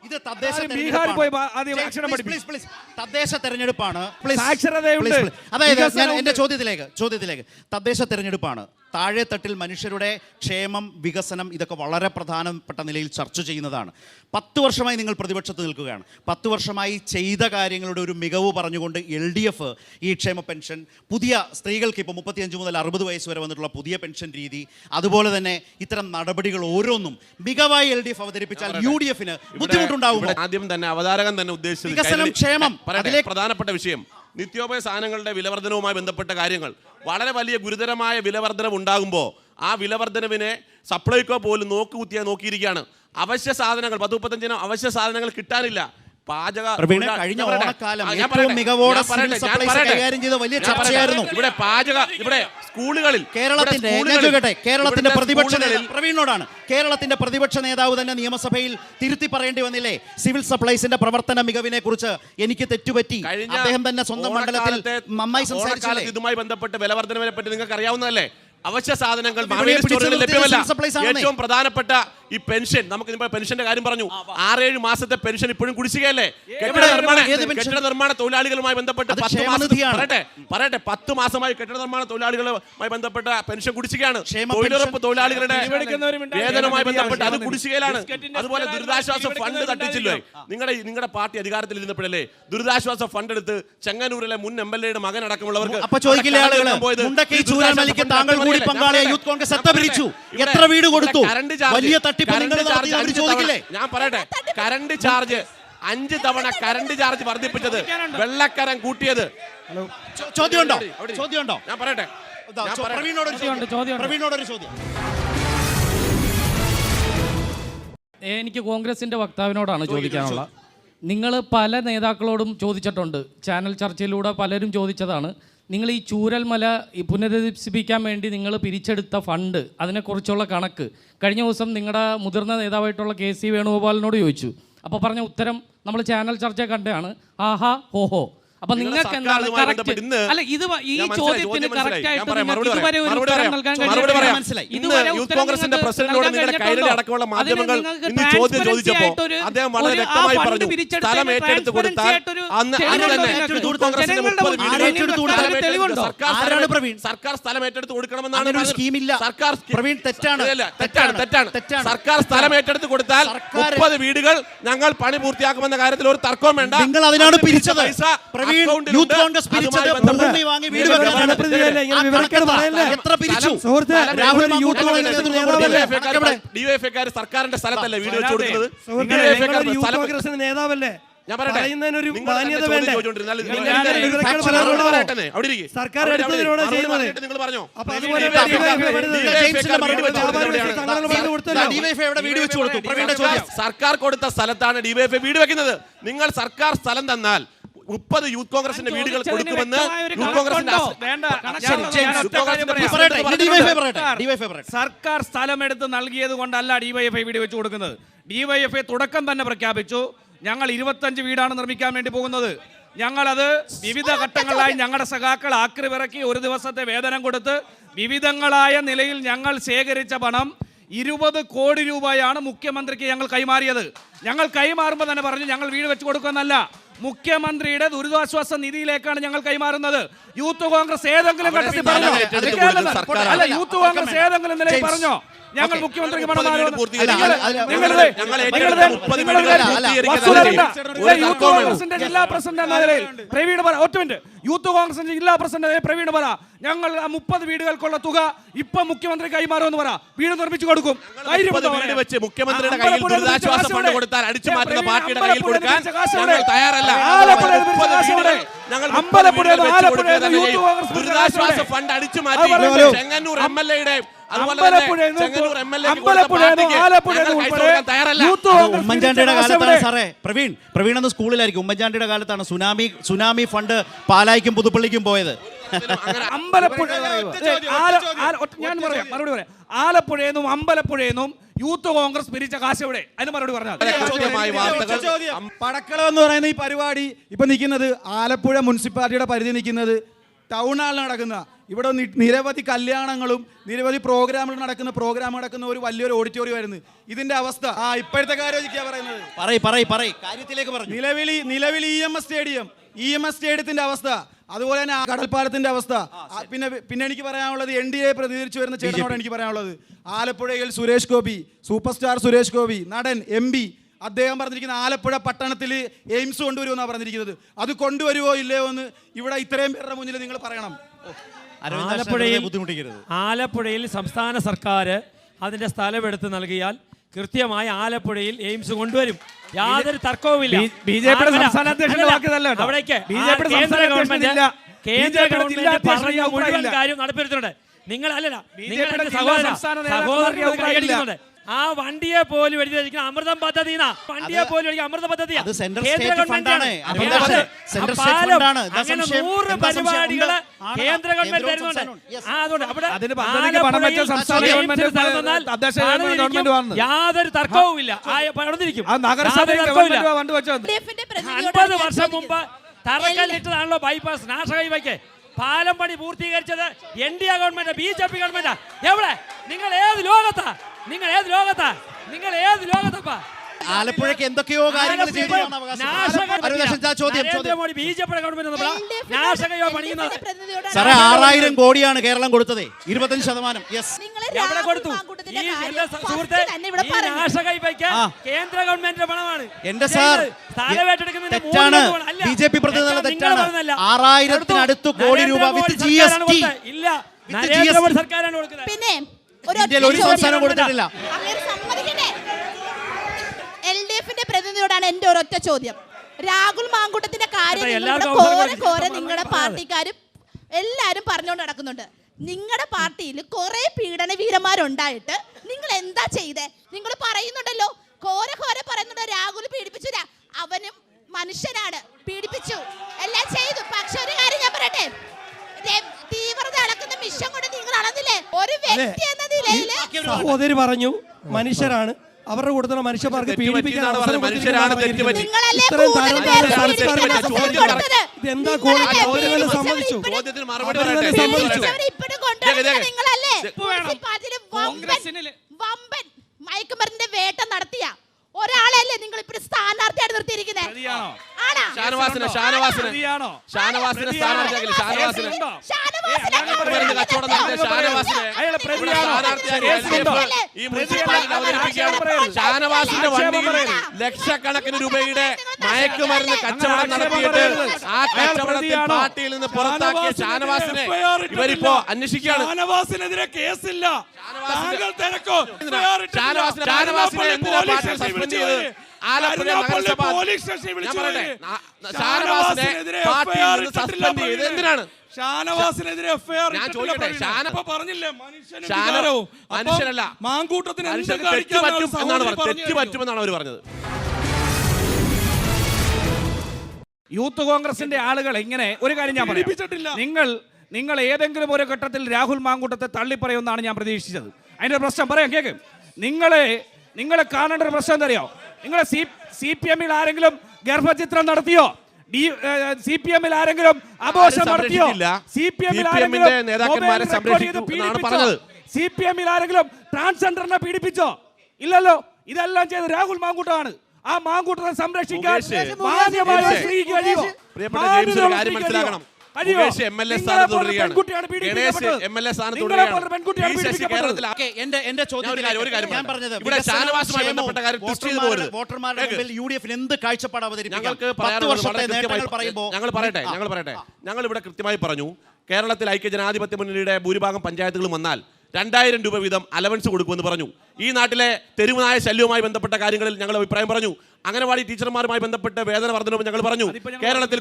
ഇത് തദ്ദേശ ബീഹാറിൽ പോയി ആദ്യം അക്ഷരം പഠിപ്പിച്ചു. തദ്ദേശ തെരഞ്ഞെടുപ്പാണ്. സാക്ഷരതയുണ്ട്. അതായത് ഞാൻ എന്റെ ചോദ്യത്തിലേക്ക് തദ്ദേശ തെരഞ്ഞെടുപ്പാണ്. താഴെത്തട്ടിൽ മനുഷ്യരുടെ ക്ഷേമം, വികസനം ഇതൊക്കെ വളരെ പ്രധാനപ്പെട്ട നിലയിൽ ചർച്ച ചെയ്യുന്നതാണ്. 10 വർഷമായി നിങ്ങൾ പ്രതിപക്ഷത്ത് നിൽക്കുകയാണ്. 10 വർഷമായി ചെയ്ത കാര്യങ്ങളുടെ ഒരു മികവ് പറഞ്ഞുകൊണ്ട് LDF ഈ ക്ഷേമ പെൻഷൻ, പുതിയ സ്ത്രീകൾക്ക് ഇപ്പോൾ 35 മുതൽ 60 വയസ്സ് വരെ വന്നിട്ടുള്ള പുതിയ പെൻഷൻ രീതി, അതുപോലെ തന്നെ ഇത്തരം നടപടികൾ ഓരോന്നും മികവായി LDF അവതരിപ്പിച്ചാൽ UDF-ന് ബുദ്ധിമുട്ടുണ്ടാവും. ആദ്യം തന്നെ അവതാരകൻ തന്നെ ഉദ്ദേശിച്ചത് വികസനം, ക്ഷേമം, അതിലെ പ്രധാനപ്പെട്ട വിഷയം നിത്യോപയോഗ സാധനങ്ങളുടെ വിലവർദ്ധനവുമായി ബന്ധപ്പെട്ട കാര്യങ്ങൾ. വളരെ വലിയ ഗുരുതരമായ വിലവർദ്ധനവ് ഉണ്ടാകുമ്പോൾ ആ വിലവർദ്ധനവിനെ സപ്ലൈകോ പോലും നോക്കിയിരിക്കുകയാണ്. അവശ്യ സാധനങ്ങൾ 10-35 അവശ്യ സാധനങ്ങൾ കിട്ടാനില്ല. കഴിഞ്ഞ ഓണക്കാലം ഏറ്റവും മികവോടെ സിവിൽ സപ്ലൈസ് കൈകാര്യം ചെയ്ത വലിയ ചർച്ചയായിരുന്നു. ഇവിടെ സ്കൂളുകളിൽ കേരളത്തിന്റെ പ്രതിപക്ഷ നേതാവ് തന്നെ നിയമസഭയിൽ തിരുത്തി പറയേണ്ടി വന്നില്ലേ? സിവിൽ സപ്ലൈസിന്റെ പ്രവർത്തന മികവിനെ കുറിച്ച് എനിക്ക് തെറ്റുപറ്റി, അദ്ദേഹം തന്നെ സ്വന്തം മണ്ഡലത്തിൽ നന്നായി സംസാരിച്ചില്ലേ? ഇതുമായി ബന്ധപ്പെട്ട് വിലവർദ്ധനവിനെ പറ്റി നിങ്ങൾക്ക് അറിയാവുന്നതല്ലേ? അവശ്യ സാധനങ്ങൾ ലഭ്യമല്ല. ഏറ്റവും പ്രധാനപ്പെട്ട ഈ പെൻഷൻ, നമുക്ക് പെൻഷന്റെ കാര്യം പറഞ്ഞു. 6-7 മാസത്തെ പെൻഷൻ ഇപ്പോഴും കുടിശ്ശികയല്ലേ? കെട്ടിട നിർമ്മാണ തൊഴിലാളികളുമായി ബന്ധപ്പെട്ട് 10 മാസമായി കെട്ടിട നിർമ്മാണ തൊഴിലാളികളുമായി ബന്ധപ്പെട്ട പെൻഷൻ കുടിശ്ശികയാണ്. തൊഴിലുറപ്പ് തൊഴിലാളികളുടെ വേതനവുമായി ബന്ധപ്പെട്ട് അത് കുടിശ്ശികയിലാണ്. അതുപോലെ ദുരിതാശ്വാസ ഫണ്ട് തട്ടിച്ചില്ലേ? നിങ്ങളുടെ പാർട്ടി അധികാരത്തിൽ ഇരുന്നപ്പോഴല്ലേ ദുരിതാശ്വാസ ഫണ്ട് എടുത്ത് ചെങ്ങന്നൂരിലെ മുൻ MLA-യുടെ മകൻ അടക്കമുള്ളവർക്ക് യൂത്ത് കോൺഗ്രസ് എത്ര വീട് കൊടുത്തു? വലിയ ഞാൻ പറയട്ടെ, കറണ്ട് ചാർജ് 5 തവണ കറണ്ട് ചാർജ് വർദ്ധിപ്പിച്ചത്, വെള്ളക്കരം കൂട്ടിയത്. ചോദ്യമുണ്ടോ? ഞാൻ പറയട്ടെ, പ്രവീണോടൊരു ചോദ്യം. എനിക്ക് കോൺഗ്രസിൻ്റെ വക്താവിനോടാണ് ചോദിക്കാനുള്ള. നിങ്ങൾ പല നേതാക്കളോടും ചോദിച്ചിട്ടുണ്ട്, ചാനൽ ചർച്ചയിലൂടെ പലരും ചോദിച്ചതാണ്. നിങ്ങൾ ഈ ചൂരൽമല പുനരുദ്ധരിപ്പിക്കാൻ വേണ്ടി നിങ്ങൾ പിരിച്ചെടുത്ത ഫണ്ട്, അതിനെക്കുറിച്ചുള്ള കണക്ക് കഴിഞ്ഞ ദിവസം നിങ്ങളുടെ മുതിർന്ന നേതാവായിട്ടുള്ള KC വേണുഗോപാലിനോട് ചോദിച്ചു. അപ്പോൾ പറഞ്ഞ ഉത്തരം നമ്മൾ ചാനൽ ചർച്ച കണ്ടാണ്, ആഹാ ഹോഹോ. അപ്പൊ നിങ്ങൾക്ക് എന്താണ് കറക്റ്റ്? അല്ല, ഇത് ഈ ചോദ്യത്തിന് കറക്റ്റ് ആയിട്ട് ഇതുവരെ ഒരു ഉത്തരം നൽകാൻ സർക്കാർ സ്ഥലം ഏറ്റെടുത്ത് കൊടുക്കണമെന്നാണ് സ്കീമില്ല. സർക്കാർ സ്ഥലം ഏറ്റെടുത്ത് കൊടുത്താൽ 30 വീടുകൾ ഞങ്ങൾ പണി പൂർത്തിയാക്കുമെന്ന കാര്യത്തിൽ ഒരു തർക്കവും വേണ്ട. നിങ്ങൾ അതിനാണ് പിരിച്ചത്. യൂത്ത് കോൺഗ്രസ് പിരിച്ചത് ഭൂമി വാങ്ങി വീട് വെക്കാനാണ്. എത്ര പിരിച്ചു? ഡിവൈഎഫ്ഐക്കാർ സർക്കാരിന്റെ സ്ഥലത്തല്ലേ വീട് വെച്ചു കൊടുക്കുന്നത്? നേതാവല്ലേ? ഞാൻ പറയട്ടെ, സർക്കാർ നിങ്ങൾ പറഞ്ഞോ സർക്കാർ കൊടുത്ത സ്ഥലത്താണ് ഡിവൈഎഫ്ഐ വീട് വെക്കുന്നത്. നിങ്ങൾ സർക്കാർ സ്ഥലം തന്നാൽ 30 യൂത്ത് കോൺഗ്രസിന്റെ വീടുകൾ കൊടുക്കുമെന്ന് സർക്കാർ സ്ഥലമെടുത്ത് നൽകിയത് കൊണ്ടല്ല ഡിവൈഎഫ്ഐ വീട് വെച്ച് കൊടുക്കുന്നത്. ഡിവൈഎഫ്ഐ തുടക്കം തന്നെ പ്രഖ്യാപിച്ചു, ഞങ്ങൾ 25 വീടാണ് നിർമ്മിക്കാൻ വേണ്ടി പോകുന്നത്. ഞങ്ങളത് വിവിധ ഘട്ടങ്ങളിലായി ഞങ്ങളുടെ സഖാക്കൾ ആക്രിവിറക്കി ഒരു ദിവസത്തെ വേതനം കൊടുത്ത് വിവിധങ്ങളായ നിലയിൽ ഞങ്ങൾ ശേഖരിച്ച പണം 20 കോടി രൂപയാണ് മുഖ്യമന്ത്രിക്ക് ഞങ്ങൾ കൈമാറിയത്. ഞങ്ങൾ കൈമാറുമ്പോൾ തന്നെ പറഞ്ഞു, ഞങ്ങൾ വീട് വെച്ച് കൊടുക്കുന്നല്ല, മുഖ്യമന്ത്രിയുടെ ദുരിതാശ്വാസ നിധിയിലേക്കാണ് ഞങ്ങൾ കൈമാറുന്നത്. യൂത്ത് കോൺഗ്രസ് ഏതെങ്കിലും ഘട്ടത്തിൽ പറഞ്ഞോ? അല്ല, യൂത്ത് കോൺഗ്രസ് ഏതെങ്കിലും നിലയിൽ പറഞ്ഞോ ഞങ്ങൾ മുഖ്യമന്ത്രിക്ക് പണം യൂത്ത് കോൺഗ്രസിന്റെ ജില്ലാ പ്രസിഡന്റ് എന്ന നിലയിൽ പ്രവീൺ ഒറ്റ മിനിറ്റ് യൂത്ത് കോൺഗ്രസിന്റെ ജില്ലാ പ്രസിഡന്റ് പ്രവീൺ പറ, ഞങ്ങൾ 30 വീടുകൾക്കുള്ള തുക ഇപ്പൊ മുഖ്യമന്ത്രി കൈമാറുമെന്ന് പറ, വീട് നിർമ്മിച്ചു കൊടുക്കും. വീട് വെച്ച് മുഖ്യമന്ത്രിയുടെ കയ്യിൽ ദുരിതാശ്വാസ ഫണ്ട് കൊടുത്താൽ അടിച്ചു മാറ്റുന്ന പാർട്ടിയുടെ കയ്യിൽ കൊടുക്കാൻ ഞങ്ങൾ തയ്യാറല്ല. ദുരിതാശ്വാസ ഫണ്ട് അടിച്ചു മാറ്റി ചെങ്ങന്നൂർ MLA-യുടെ ഉമ്മൻചാണ്ടിയുടെ കാലത്താണ് സാറേ. പ്രവീൺ അന്ന് സ്കൂളിലായിരിക്കും. ഉമ്മൻചാണ്ടിയുടെ കാലത്താണ് സുനാമി ഫണ്ട് പാലായിക്കും പുതുപ്പള്ളിക്കും പോയത്. ആലപ്പുഴയെന്നും അമ്പലപ്പുഴയെന്നും യൂത്ത് കോൺഗ്രസ് പിരിച്ച കാശ് എവിടെ? അതിന് മറുപടി പറഞ്ഞാൽ. പടക്കളം എന്ന് പറയുന്ന ഈ പരിപാടി ഇപ്പൊ നിൽക്കുന്നത് ആലപ്പുഴ മുനിസിപ്പാലിറ്റിയുടെ പരിധി നിൽക്കുന്നത് ടൗൺ ഹാളിൽ നടക്കുന്ന, ഇവിടെ നിരവധി കല്യാണങ്ങളും നിരവധി പ്രോഗ്രാമുകൾ നടക്കുന്ന ഒരു വലിയൊരു ഓഡിറ്റോറിയം ആയിരുന്നു. ഇതിന്റെ അവസ്ഥ ഇപ്പോഴത്തെ കാര്യം പറയുന്നത്. കാര്യത്തിലേക്ക് പറഞ്ഞു. നിലവിൽ EMS സ്റ്റേഡിയത്തിന്റെ അവസ്ഥ, അതുപോലെ തന്നെ കടൽപ്പാലത്തിന്റെ അവസ്ഥ. പിന്നെ എനിക്ക് പറയാനുള്ളത് NDA പ്രതിനിധീകരിച്ചു വരുന്ന ചേട്ടനോട് എനിക്ക് പറയാനുള്ളത്, ആലപ്പുഴയിൽ സുരേഷ് ഗോപി, സൂപ്പർ സ്റ്റാർ സുരേഷ് ഗോപി, നടൻ MP, അദ്ദേഹം പറഞ്ഞിരിക്കുന്ന ആലപ്പുഴ പട്ടണത്തിൽ എയിംസ് കൊണ്ടുവരുമെന്നാണ് പറഞ്ഞിരിക്കുന്നത്. അത് കൊണ്ടുവരുമോ ഇല്ലയോ എന്ന് ഇവിടെ ഇത്രയും പേരുടെ മുന്നിൽ നിങ്ങൾ പറയണം. ആലപ്പുഴയിൽ സംസ്ഥാന സർക്കാർ അതിന്റെ സ്ഥലമെടുത്ത് നൽകിയാൽ കൃത്യമായി ആലപ്പുഴയിൽ എയിംസ് കൊണ്ടുവരും. യാതൊരു തർക്കവുമില്ല. അവിടേക്ക് കേന്ദ്ര ഗവൺമെന്റ് പറഞ്ഞ മുഴുവൻ കാര്യം നടപ്പിരുത്തുന്നുണ്ട്. നിങ്ങൾ അല്ലല്ല, നിങ്ങളുടെ സഹോദരൻ ആ വണ്ടിയെ പോലും എഴുതിയിരിക്കുന്ന അമൃതം പദ്ധതി, വണ്ടിയെ പോലും അമൃത പദ്ധതി കേന്ദ്ര ഗവൺമെന്റാണ്. അങ്ങനെ 100 പരിപാടികള് കേന്ദ്ര ഗവൺമെന്റ് തരുന്നുണ്ട്. അതുകൊണ്ട് അവിടെ യാതൊരു തർക്കവുമില്ല. 50 വർഷം മുമ്പ് തറക്കല്ലിട്ടതാണല്ലോ ബൈപ്പാസ് നാശകൈവയ്ക്ക്. പാലം പണി പൂർത്തീകരിച്ചത് NDA ഗവൺമെന്റ്, BJP ഗവൺമെന്റ്. എവിടെ? നിങ്ങൾ ഏത് ലോകത്താ? ആലപ്പുഴയ്ക്ക് എന്തൊക്കെയോ കാര്യങ്ങൾ സാറേ 6000 കോടിയാണ് കേരളം കൊടുത്തത്. 25%. കേന്ദ്ര ഗവൺമെന്റിന്റെ പണമാണ്. എന്റെ സാർ തെറ്റാണ്. BJP പ്രതിനിധികളുടെ തെറ്റാണ്. 6000-നടുത്ത് കോടി രൂപ വിത്ത് GST. ഇല്ല, നരേന്ദ്രമോദി സർക്കാരാണ് കൊടുക്കുന്നത്. പിന്നെ LDFന്റെ പ്രതിനിധിയോടാണ് എന്റെ ഒരൊറ്റ ചോദ്യം. രാഹുൽ മാങ്കൂട്ടത്തിന്റെ കാര്യം നിങ്ങളുടെ പാർട്ടിക്കാരും എല്ലാരും പറഞ്ഞുകൊണ്ട് നടക്കുന്നുണ്ട്. നിങ്ങളുടെ പാർട്ടിയിൽ കുറെ പീഡന വീരന്മാരുണ്ടായിട്ട് നിങ്ങൾ എന്താ ചെയ്തേ? നിങ്ങൾ പറയുന്നുണ്ടല്ലോ, കോരെ പറയുന്നുണ്ട് രാഹുൽ പീഡിപ്പിച്ചു. അവനും മനുഷ്യനാണ്, പീഡിപ്പിച്ചു, എല്ലാം ചെയ്തു. പക്ഷെ ഒരു കാര്യം ഞാൻ പറയട്ടെ, തീവ്രത അളക്കുന്ന മിഷൻ കൊണ്ട് നിങ്ങൾ അളന്നില്ലേ? ഒരു വ്യക്തി എന്ന നിലയിൽ സഹോദരി പറഞ്ഞു മനുഷ്യരാണ്, അവരുടെ കൂട്ടത്തിലുള്ള മനുഷ്യന്മാർക്ക് പീഡിപ്പിക്കാൻ മനുഷ്യരാണ് എന്താ സമ്മതിച്ചു? മയക്കുമരുന്നിന്റെ വേട്ട നടത്തിയ ഒരാളല്ലേ നിങ്ങൾ ഇപ്പോൾ സ്ഥാനാർത്ഥിയായിട്ട് നിർത്തിയിരിക്കുന്നത്? ലക്ഷക്കണക്കിന് രൂപയുടെ മയക്കുമരുന്ന് കച്ചവടം നടത്തിയിട്ട് ആ കച്ചവടത്തിൽ പാർട്ടിയിൽ നിന്ന് പുറത്താക്കിയ ഷാനവാസിനെ ഇവരിപ്പോ അന്വേഷിക്കുകയാണ്. ഷാനവാസിനെതിരെ കേസില്ല. ആലപ്പുഴ നഗരസഭ ഷാനവാസിനെ പാർട്ടിയിൽ നിന്ന് സസ്പെൻഡ് ചെയ്ത് എന്തിനാണ്? ഷാനവാസിനെതിരെ എഫ്ഐആർ പറഞ്ഞില്ലേ? മനുഷ്യനല്ല, മാങ്കൂട്ടത്തിന് തെറ്റ് പറ്റുമെന്നാണ് അവർ പറഞ്ഞത്. യൂത്ത് കോൺഗ്രസിന്റെ ആളുകൾ ഇങ്ങനെ ഒരു കാര്യം ഞാൻ പറയാം. നിങ്ങൾ ഏതെങ്കിലും ഒരു ഘട്ടത്തിൽ രാഹുൽ മാങ്കൂട്ടത്തെ തള്ളിപ്പറയുമെന്നാണ് ഞാൻ പ്രതീക്ഷിച്ചത്. അതിന്റെ പ്രശ്നം പറയാം, കേൾക്കും. നിങ്ങളെ കാണേണ്ട ഒരു പ്രശ്നം എന്തറിയോ? നിങ്ങളെ CPM-ൽ ആരെങ്കിലും ഗർഭചിത്രം നടത്തിയോ? CPM-ൽ ആരെങ്കിലും അബോർഷൻ നടത്തിയോ? CPM-ൽ ആരെങ്കിലും ട്രാൻസ്ജെൻഡറിനെ പീഡിപ്പിച്ചോ? ഇല്ലല്ലോ. ഇതെല്ലാം ചെയ്ത് രാഹുൽ മാങ്കൂട്ടമാണ്. ആ മാങ്കൂട്ടത്തെ സംരക്ഷിക്കാൻ മനസ്സിലാക്കണം. മുകേഷ് MLA സ്ഥാനത്ത് തുടരുകയാണ്. ഗണേശ് MLA സ്ഥാനത്ത് തുടരുകയാണ്. എന്റെ ചോദ്യത്തിൽ ഞാൻ പറഞ്ഞത് ഇവിടെ ഷാനവാസുമായി ബന്ധപ്പെട്ട കാര്യം ട്വിസ്റ്റ് ചെയ്തു പോകരുത്. വോട്ടർമാരുടെ മുമ്പിൽ UDF എന്ത് കാഴ്ചപ്പാട് അവതരിപ്പിക്കാം? ഞങ്ങൾക്ക് 10 വർഷത്തെ നേട്ടങ്ങൾ പറയുമ്പോൾ ഞങ്ങൾ പറയട്ടെ ഞങ്ങൾ ഇവിടെ കൃത്യമായി പറഞ്ഞു, കേരളത്തിൽ ഐക്യജനാധിപത്യ മുന്നണിയുടെ ഭൂരിഭാഗം പഞ്ചായത്തുകളും വന്നാൽ 2000 രൂപ വീതം അലവൻസ് കൊടുക്കുമെന്ന് പറഞ്ഞു. ഈ നാട്ടിലെ തെരുവുനായ ശല്യവുമായി ബന്ധപ്പെട്ട കാര്യങ്ങളിൽ ഞങ്ങൾ അഭിപ്രായം പറഞ്ഞു. അംഗനവാടി ടീച്ചർമാരുമായി ബന്ധപ്പെട്ട് വേതന വർധനവും ഞങ്ങൾ പറഞ്ഞു. കേരളത്തിൽ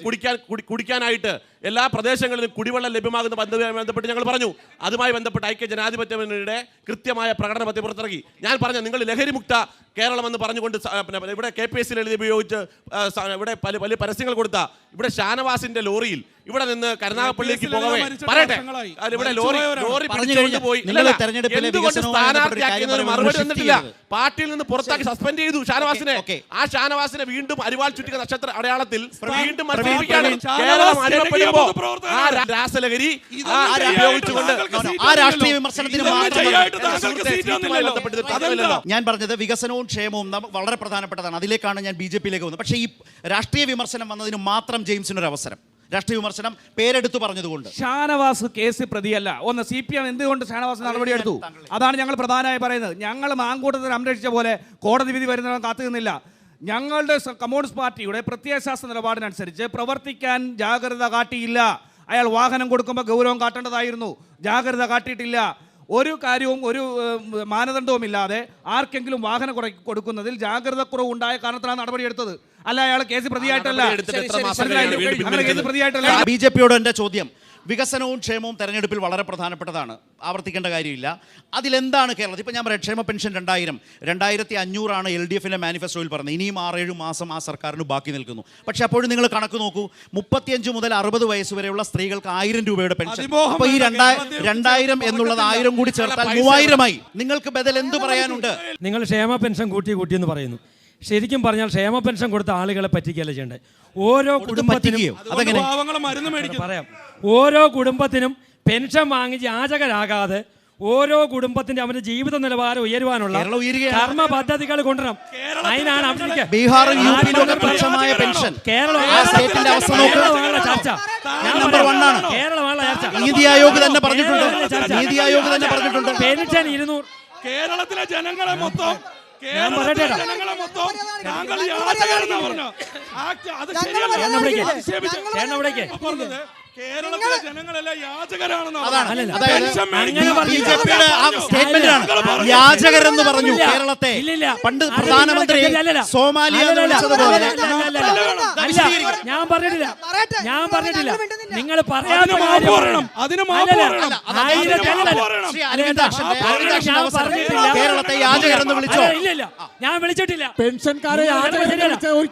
കുടിക്കാനായിട്ട് എല്ലാ പ്രദേശങ്ങളിലും കുടിവെള്ളം ലഭ്യമാകുന്ന പദ്ധതിയുമായി ബന്ധപ്പെട്ട് ഞങ്ങൾ പറഞ്ഞു. അതുമായി ബന്ധപ്പെട്ട് ഐക്യജനാധിപത്യ മുന്നണിയുടെ കൃത്യമായ പ്രകടന പത്രിക പുറത്തിറക്കി. ഞാൻ പറഞ്ഞു, നിങ്ങൾ ലഹരിമുക്ത കേരളം എന്ന് പറഞ്ഞുകൊണ്ട് ഇവിടെ KPSC എഴുതി ഉപയോഗിച്ച് ഇവിടെ വലിയ പരസ്യങ്ങൾ കൊടുത്ത ഇവിടെ ഷാനവാസിന്റെ ലോറിയിൽ ഇവിടെ നിന്ന് കരുനാഗപ്പള്ളിക്ക് പോകവേ പറയട്ടെ, ഇവിടെ ലോറി പിടിച്ചുകൊണ്ടുപോയി സ്ഥാനാർത്ഥിയാക്കിയതിന് മറുപടി വന്നിട്ടില്ല. പാർട്ടിയിൽ നിന്ന് പുറത്താക്കി സസ്പെൻഡ് ചെയ്തു ഷാനവാസിനെ. ആ ഷാനവാസിനെ വീണ്ടും അരിവാൾ ചുറ്റിക നക്ഷത്ര അടയാളത്തിൽ വീണ്ടും കേരളം അനുഭവപ്പെടുമ്പോ ആ രാസലഹരി ഉപയോഗിച്ചുകൊണ്ട് ആ രാഷ്ട്രീയ വിമർശനത്തിന് ഞാൻ പറഞ്ഞത് വികസനവും ക്ഷേമവും വളരെ പ്രധാനപ്പെട്ടതാണ്. അതിലേക്കാണ് ഞാൻ BJP-യിലേക്ക് വന്നത്. പക്ഷേ ഈ രാഷ്ട്രീയ വിമർശനം വന്നതിന് മാത്രം ജെയിംസിനൊരു അവസരം, രാഷ്ട്രീയ വിമർശനം പേരെടുത്ത് പറഞ്ഞതുകൊണ്ട്. ഷാനവാസ് കേസ് പ്രതിയല്ല. ഒന്ന് CPM എന്തുകൊണ്ട് ഷാനവാസ് നടപടിയെടുത്തു? അതാണ് ഞങ്ങൾ പ്രധാനമായി പറയുന്നത്. ഞങ്ങൾ മാങ്കൂട്ടത്തിൽ സംരക്ഷിച്ച പോലെ കോടതി വിധി വരുന്നവർ കാത്തുനിന്നില്ല. ഞങ്ങളുടെ കമ്മ്യൂണിസ്റ്റ് പാർട്ടിയുടെ പ്രത്യയശാസ്ത്ര നിലപാടിനനുസരിച്ച് പ്രവർത്തിക്കാൻ ജാഗ്രത കാട്ടിയില്ല. അയാൾ വാഹനം കൊടുക്കുമ്പോൾ ഗൗരവം കാട്ടേണ്ടതായിരുന്നു, ജാഗ്രത കാട്ടിയിട്ടില്ല. ഒരു കാര്യവും ഒരു മാനദണ്ഡവും ഇല്ലാതെ ആർക്കെങ്കിലും വാഹനം കൊടുക്കുന്നതിൽ ജാഗ്രത കുറവ് ഉണ്ടായ കാരണത്തിലാണ് നടപടിയെടുത്തത്. അല്ല, അയാൾ കേസ് പ്രതിയായിട്ടല്ല. BJP-യോട് എൻ്റെ ചോദ്യം, വികസനവും ക്ഷേമവും തെരഞ്ഞെടുപ്പിൽ വളരെ പ്രധാനപ്പെട്ടതാണ്, ആവർത്തിക്കേണ്ട കാര്യമില്ല. അതിലെന്താണ് കേരളത്തിൽ? ഇപ്പോൾ ഞാൻ പറയാം, ക്ഷേമ പെൻഷൻ 2500 LDF-ന്റെ മാനിഫെസ്റ്റോയിൽ പറഞ്ഞത്. ഇനിയും 6-7 മാസം ആ സർക്കാരിന് ബാക്കി നിൽക്കുന്നു. പക്ഷേ അപ്പോഴും നിങ്ങൾ കണക്ക് നോക്കൂ, 35 മുതൽ 60 വയസ്സ് വരെയുള്ള സ്ത്രീകൾക്ക് 1000 രൂപയുടെ പെൻഷൻ. അപ്പോൾ ഈ 2000 എന്നുള്ളത് 1000 കൂടി ചേർത്താൽ 3000-മായി. നിങ്ങൾക്ക് ബദൽ എന്ത് പറയാനുണ്ട്? നിങ്ങൾ ക്ഷേമ പെൻഷൻ കൂട്ടിയെന്ന് പറയുന്നു. ശരിക്കും പറഞ്ഞാൽ ക്ഷേമ പെൻഷൻ കൊടുത്ത ആളുകളെ പറ്റിക്കല്ല ചെയ്യേണ്ടത്. ഓരോ കുടുംബത്തിനും പറയാം, ഓരോ കുടുംബത്തിനും പെൻഷൻ വാങ്ങിച്ച് യാചകരാകാതെ ഓരോ കുടുംബത്തിന്റെ അവന്റെ ജീവിത നിലവാരം ഉയരുവാനുള്ള കർമ്മ പദ്ധതികൾ കൊണ്ടുവരണം. അതിനാണ് ബീഹാറും യുപിയിലൊക്കെ തുച്ഛമായ പെൻഷൻ. കേരളമാണ് ചർച്ച. നീതി ആയോഗ് തന്നെ പറഞ്ഞിട്ടുണ്ട്. പെൻഷൻ 200 കേരളത്തിലെ ജനങ്ങളെ മൊത്തം കേരളത്തിലെ ജനങ്ങളെല്ലാം യാചകരെന്ന് പറഞ്ഞു കേരളത്തെ. പണ്ട് പ്രധാനമന്ത്രി സോമാലിയ ഞാൻ പറഞ്ഞിട്ടില്ല. നിങ്ങൾ കേരളത്തെ യാചകരെന്ന് വിളിച്ചോ? ഇല്ല, ഞാൻ വിളിച്ചിട്ടില്ല. പെൻഷൻകാരെ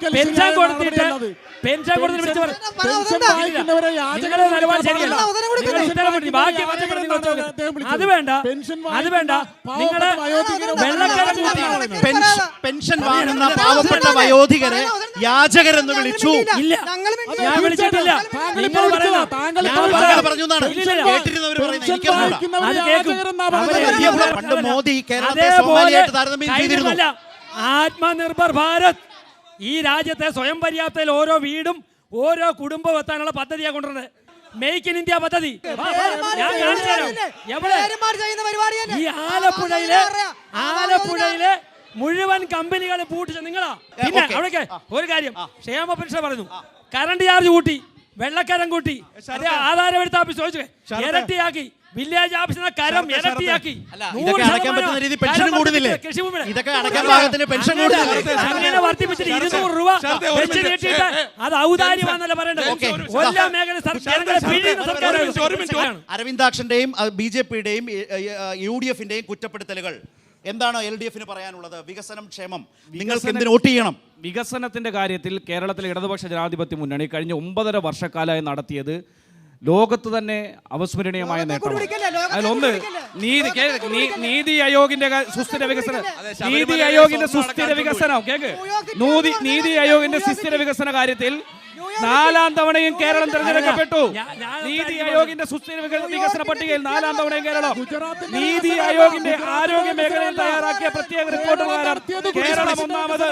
പെൻഷൻ കൊടുത്തിട്ട് അത് വേണ്ട. നിങ്ങള് പെൻഷൻ വാങ്ങുന്ന പാവപ്പെട്ട വയോധികരെ യാചകരെന്ന് വിളിച്ചു. ഇല്ല, ഞാൻ വിളിച്ചിട്ടില്ല. നിങ്ങൾ പണ്ട് മോദി കേരളത്തെ സോമാലിയായിട്ട് താരതമ്യം ചെയ്തിരുന്നു. ആത്മനിർഭർ ഭാരത് ഈ രാജ്യത്തെ സ്വയം പര്യാപ്തയിൽ ഓരോ വീടും ഓരോ കുടുംബം എത്താനുള്ള പദ്ധതിയാണ് കൊണ്ടുവരുന്നത്. മേക്ക് ഇൻ ഇന്ത്യ പദ്ധതി ഞാൻ കാണിച്ചു തരാം. ഈ ആലപ്പുഴയിലെ മുഴുവൻ കമ്പനികൾ പൂട്ടിച്ച നിങ്ങളാ. പിന്നെ അവിടേക്ക് ഒരു കാര്യം, ക്ഷേമ പെൻഷൻ പറഞ്ഞു, കറണ്ട് ചാർജ് കൂട്ടി, വെള്ളക്കരം കൂട്ടി, ആധാരമെടുത്ത് ഓഫീസ് ചോദിച്ചു ഇരട്ടിയാക്കി, വില്ലേജ് ഓഫീസിന്റെ കരം ഇരട്ടിയാക്കി. അങ്ങനെ വർദ്ധിപ്പിച്ചിട്ട് 200 രൂപ വെച്ച് നീട്ടിയിട്ട് അത് ഔദാര്യമാണെന്നല്ല പറയേണ്ടത്. എല്ലാ മേഖല അരവിന്ദാക്ഷന്റെയും BJP-യുടെയും UDF-ന്റെയും കുറ്റപ്പെടുത്തലുകൾ എന്താണ് LDF-ന് പറയാനുള്ളത്? വികസനം, ക്ഷേമം, നിങ്ങൾക്ക് എന്തിന് വോട്ട് ചെയ്യണം? വികസനത്തിന്റെ കാര്യത്തിൽ കേരളത്തിലെ ഇടതുപക്ഷ ജനാധിപത്യ മുന്നണി കഴിഞ്ഞ 9.5 വർഷക്കാലമായി നടത്തിയത് ലോകത്ത് തന്നെ അവിസ്മരണീയമായ നേട്ടമാണ്. അതിലൊന്ന് നീതി ആയോഗിന്റെ സുസ്ഥിര വികസനം. നീതി ആയോഗിന്റെ സുസ്ഥിര വികസന കാര്യത്തിൽ 4ാം തവണയും കേരളം തെരഞ്ഞെടുക്കപ്പെട്ടു. നീതി ആയോഗിന്റെ സുസ്ഥിര വികസന പട്ടികയിൽ 4ാം തവണയും കേരളം. നീതി ആയോഗിന്റെ ആരോഗ്യ മേഖലയിൽ തയ്യാറാക്കിയ പ്രത്യേക റിപ്പോർട്ട് പ്രകാരം കേരളം 1ാമത്.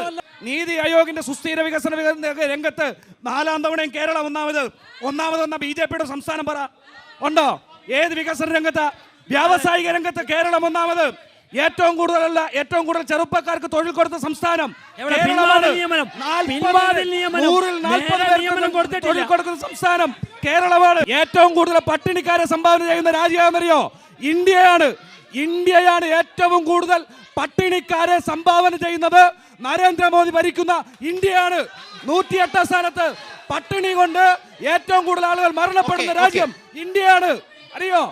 നീതി ആയോഗിന്റെ സുസ്ഥിര വികസന രംഗത്ത് 4ാം തവണയും കേരളം ഒന്നാമതെന്ന BJP സംസ്ഥാനം പറ ഉണ്ടോ? ഏത് വികസന രംഗത്ത്? വ്യാവസായിക രംഗത്ത് കേരളം ഒന്നാമത്. ഏറ്റവും കൂടുതൽ ചെറുപ്പക്കാർക്ക് തൊഴിൽ കൊടുത്ത സംസ്ഥാനം കേരളമാണ്. 40 തൊഴിൽ കൊടുക്കുന്ന സംസ്ഥാനം കേരളമാണ്. ഏറ്റവും കൂടുതൽ പട്ടിണിക്കാരെ സംഭാവന ചെയ്യുന്ന രാജ്യമാണെന്നറിയോ? ഇന്ത്യയാണ് ഏറ്റവും കൂടുതൽ പട്ടിണിക്കാരെ സംഭാവന ചെയ്യുന്നത്. നരേന്ദ്രമോദി ഭരിക്കുന്ന ഇന്ത്യയാണ് 108 സ്ഥാനത്ത്. പട്ടിണി കൊണ്ട് ഏറ്റവും കൂടുതൽ ആളുകൾ മരണപ്പെടുന്ന രാജ്യം ഇന്ത്യയാണ്. അറിയോ?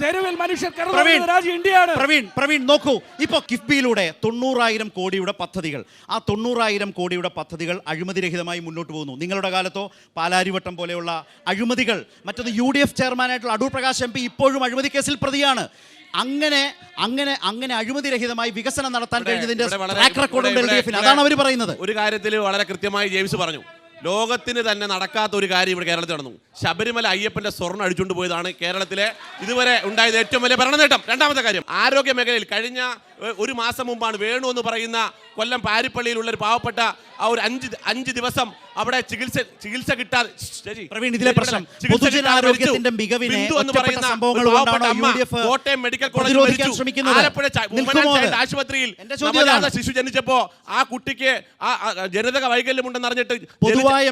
തെരുവിൽ മനുഷ്യർ കിടന്ന രാജ്യം ഇന്ത്യയാണ്. പ്രവീൺ നോക്കൂ, ഇപ്പൊ കിഫ്ബിയിലൂടെ 90,000 കോടിയുടെ പദ്ധതികൾ, ആ 90,000 കോടിയുടെ പദ്ധതികൾ അഴിമതിരഹിതമായി മുന്നോട്ട് പോകുന്നു. നിങ്ങളുടെ കാലത്തോ പാലാരിവട്ടം പോലെയുള്ള അഴിമതികൾ, മറ്റൊന്ന് UDF ചെയർമാനായിട്ടുള്ള അടൂർ പ്രകാശ് MP ഇപ്പോഴും അഴിമതി കേസിൽ പ്രതിയാണ്. അങ്ങനെ അഴിമതിരഹിതമായി വികസനം നടത്താൻ കഴിഞ്ഞതിന്റെ ട്രാക്ക് റെക്കോർഡ് LDF-ന്. അതാണ് അവർ പറയുന്നത്. ഒരു കാര്യത്തിൽ വളരെ കൃത്യമായി ജെയിംസ് പറഞ്ഞു. ലോകത്തിന് തന്നെ നടക്കാത്ത ഒരു കാര്യം ഇവിടെ കേരളത്തിൽ നടന്നു. ശബരിമല അയ്യപ്പന്റെ സ്വർണ്ണം അടിച്ചുകൊണ്ട് പോയതാണ് കേരളത്തിലെ ഇതുവരെ ഉണ്ടായത് ഏറ്റവും വലിയ ഭരണ നേട്ടം. രണ്ടാമത്തെ കാര്യം, ആരോഗ്യ മേഖലയിൽ കഴിഞ്ഞ ഒരു മാസം മുമ്പാണ് വേണു എന്ന് പറയുന്ന കൊല്ലം പാരിപ്പള്ളിയിലുള്ള ഒരു പാവപ്പെട്ട ആ ഒരു 5 ദിവസം അവിടെ ചികിത്സ കിട്ടാതെ ഇതിലെ പ്രശ്നം പൊതുജനാരോഗ്യത്തിന്റെ മികവിനെ ഒറ്റപ്പെട്ട സംഭവങ്ങൾ കൊണ്ടാണ് UDF കോട്ടയം മെഡിക്കൽ പ്രതിരോധിക്കാൻ ശ്രമിക്കുന്നത്. ആശുപത്രിയിൽ ശിശു ജനിച്ചപ്പോ ആ കുട്ടിക്ക് ജനിതക വൈകല്യമുണ്ടെന്ന് അറിഞ്ഞിട്ട് പൊതുവായ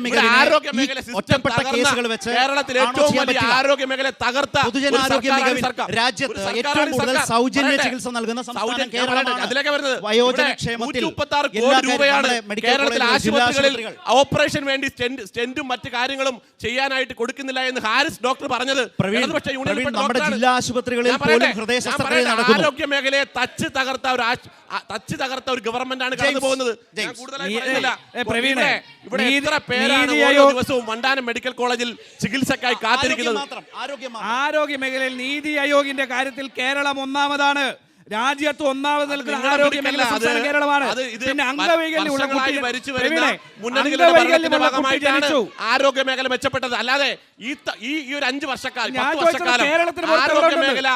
ആരോഗ്യ മേഖല ഒറ്റപ്പെട്ട കേസുകൾ വെച്ച് കേരളത്തിൽ ഏറ്റവും വലിയ ആരോഗ്യ മേഖല തകർത്ത പൊതുജനാരോഗ്യ മികവിൽ രാജ്യത്ത് ഏറ്റവും കൂടുതൽ സൗജന്യ ചികിത്സ നൽകുന്ന സംസ്ഥാനം കേരളമാണ്. അതിലേക്ക് വരുന്നത് വയോജനക്ഷേമത്തിൽ 136 കോടി രൂപയാണ് കേരളത്തിലെ ആശുപത്രികളിൽ ഓപ്പറേഷൻ വേണ്ടി സ്റ്റെന്റും മറ്റു കാര്യങ്ങളും ചെയ്യാനായിട്ട് കൊടുക്കുന്നില്ല എന്ന് ഹാരിസ് ഡോക്ടർ പറഞ്ഞത്. നമ്മുടെ ജില്ലാ ആശുപത്രികളിൽ പോലും ഹൃദയ ശസ്ത്രക്രിയ നടക്കുന്നു. ആരോഗ്യ മേഖലയെ തച്ച് തകർത്ത ഒരു ഗവൺമെന്റ് ആണ് കടന്നു പോകുന്നത്. ഇവിടെ എത്ര പേരാണ് ഓരോ ദിവസവും വണ്ടാനം മെഡിക്കൽ കോളേജിൽ ചികിത്സക്കായി കാത്തിരിക്കുന്നത്? ആരോഗ്യ മേഖലയിൽ നീതി ആയോഗിന്റെ കാര്യത്തിൽ കേരളം ഒന്നാമതാണ്. രാജ്യത്ത് ഒന്നാമത് നിൽക്കുന്ന ആരോഗ്യ മേഖല സംസ്ഥാനം കേരളമാണ്. പിന്നെ അംഗവൈകല്യമുള്ള ആരോഗ്യ മേഖല മെച്ചപ്പെട്ടത്. അല്ലാതെ ഈ ഒരു 5 വർഷക്കാലം 10 വർഷക്കാലം ആരോഗ്യ മേഖല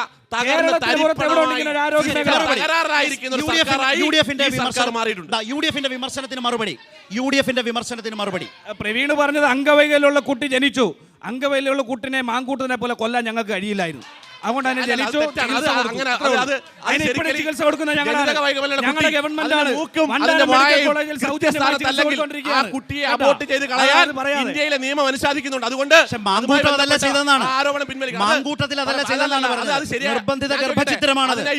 യുഡിഎഫിന്റെ വിമർശനത്തിന് മറുപടി പ്രവീണ് പറഞ്ഞത് അംഗവൈകല്യമുള്ള കുട്ടി ജനിച്ചു. അംഗവൈകല്യമുള്ള കുട്ടിനെ മാങ്കൂട്ടത്തിനെ പോലെ കൊല്ലാൻ ഞങ്ങൾക്ക് കഴിയില്ലായിരുന്നു. അതുകൊണ്ട് തന്നെ ജനിച്ചു. ചികിത്സ കൊടുക്കുന്ന ഞങ്ങളുടെ ഗവൺമെന്റാണ്. കുട്ടിയെ അബോർട്ട് ചെയ്ത് കളയാൻ ഇന്ത്യയിലെ നിയമം അനുശാസിക്കുന്നുണ്ട്. അതുകൊണ്ട്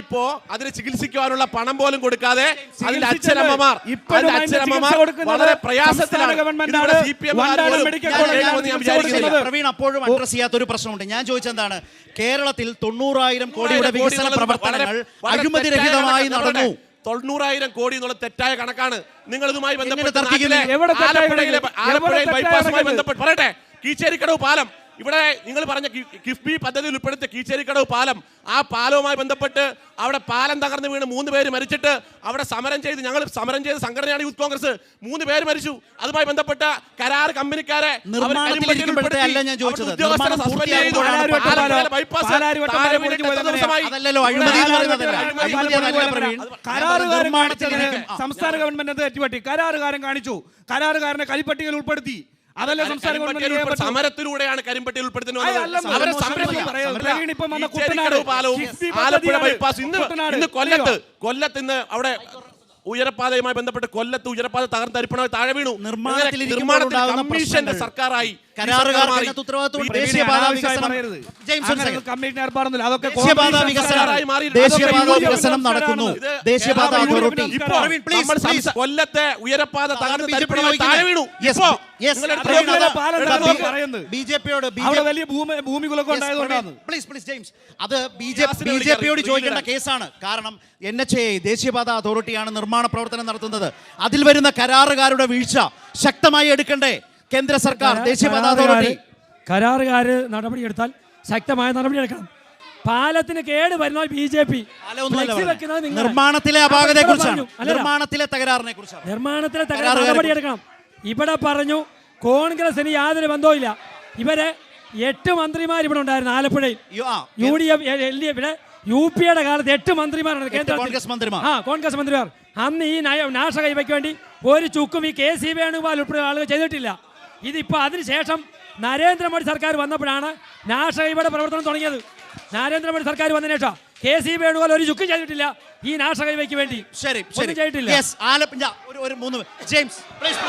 ഇപ്പോ അതിന് ചികിത്സിക്കുവാനുള്ള പണം പോലും കൊടുക്കാതെ അതിന്റെ അച്ഛനമ്മമാർ വളരെ പ്രയാസത്തിലാണ്. പ്രവീൺ അപ്പോഴും അഡ്രസ് ചെയ്യാത്ത ഒരു പ്രശ്നമുണ്ട്. ഞാൻ ചോദിച്ചെന്താണ്, കേരളത്തിൽ 90,000 കോടിയുടെ വികസന പ്രവർത്തനങ്ങൾ അഴിമതിരഹിതമായി നടന്നു. 90,000 കോടി എന്നുള്ള തെറ്റായ കണക്കാണ്. നിങ്ങൾ ഇതുമായി ബന്ധപ്പെട്ട് ബൈപ്പാസുമായി ബന്ധപ്പെട്ട് പറയട്ടെ, കീച്ചേരിക്കടവ് പാലം, ഇവിടെ നിങ്ങൾ പറഞ്ഞ കിഫ്ബി പദ്ധതിയിൽ ഉൾപ്പെടുത്തിയ കീച്ചേരിക്കടവ് പാലം, ആ പാലവുമായി ബന്ധപ്പെട്ട് അവിടെ പാലം തകർന്ന് വീണ് 3 പേര് മരിച്ചിട്ട് അവിടെ ഞങ്ങൾ സമരം ചെയ്ത സംഘടനയാണ് യൂത്ത് കോൺഗ്രസ്. 3 പേര് മരിച്ചു. അതുമായി ബന്ധപ്പെട്ട കരാർ കമ്പനിക്കാരെ സംസ്ഥാന ഗവൺമെന്റ് തെറ്റുപറ്റി. കരാറുകാരൻ കാണിച്ചു, കരാറുകാരനെ കരിപ്പട്ടികയിൽ ഉൾപ്പെടുത്തി. അതല്ല സംസ്ഥാന ഗവൺമെന്റ് സമരത്തിലൂടെയാണ് കരിമ്പട്ടിയിൽ ഉൾപ്പെടുത്തുന്നത്. കൊല്ലത്ത് ഇന്ന് അവിടെ ഉയരപ്പാതയുമായി ബന്ധപ്പെട്ട് കൊല്ലത്ത് ഉയരപ്പാത തകർന്നരിപ്പണമായി താഴെ വീണു. കമ്മീഷന്റെ സർക്കാരായി കൊല്ലത്തെ ഉയരപ്പാത തകർന്നരിപ്പണമായി താഴെ വീണു. ബിജെപിയോട് അത് ബിജെപിയോട് ചോദിക്കേണ്ട കേസാണ്. കാരണം NHAI ദേശീയപാത അതോറിറ്റിയാണ് നിർമ്മാണ പ്രവർത്തനം നടത്തുന്നത്. അതിൽ വരുന്ന കരാറുകാരുടെ വീഴ്ച ശക്തമായി എടുക്കണ്ടേ കേന്ദ്ര സർക്കാർ? ദേശീയപാത അതോറിറ്റി കരാറുകാര് നടപടിയെടുത്താൽ ശക്തമായ നടപടിയെടുക്കണം. പാലത്തിന് കേട് വരുന്ന BJP നിർമ്മാണത്തിലെ അപാകതയെ കുറിച്ചാണ്, നിർമ്മാണത്തിലെ തകരാറിനെ കുറിച്ചാണ്. നിർമ്മാണത്തിലെ തകരാർ നടപടിയെടുക്കണം. ഇവിടെ പറഞ്ഞു കോൺഗ്രസിന് യാതൊരു ബന്ധവുമില്ല. ഇവരെ 8 മന്ത്രിമാർ ഇവിടെ ഉണ്ടായിരുന്നു. ആലപ്പുഴയിൽ UDF LDF UP-യുടെ കാലത്ത് 8 മന്ത്രിമാരാണ് കോൺഗ്രസ് മന്ത്രിമാർ. കോൺഗ്രസ് മന്ത്രിമാർ. അന്ന് ഈ നാശ കൈവയ്ക്ക് വേണ്ടി ഒരു ചുക്കും ഈ KC വേണുഗോപാൽ ഉൾപ്പെടെ ആളുകൾ ചെയ്തിട്ടില്ല. ഇതിപ്പോൾ അതിനുശേഷം നരേന്ദ്രമോദി സർക്കാർ വന്നപ്പോഴാണ് നാശ കൈവയുടെ പ്രവർത്തനം തുടങ്ങിയത്. നരേന്ദ്രമോദി സർക്കാർ വന്നതിന് ശേഷം KC വേണുഗോപാൽ ഒരു ചുക്കും ചെയ്തിട്ടില്ല ഈ നാശ കൈവയ്ക്ക് വേണ്ടി. ശരി ഒന്നും ചെയ്തിട്ടില്ല. ഒരു 3 ജെയിംസ് പ്ലീസ്.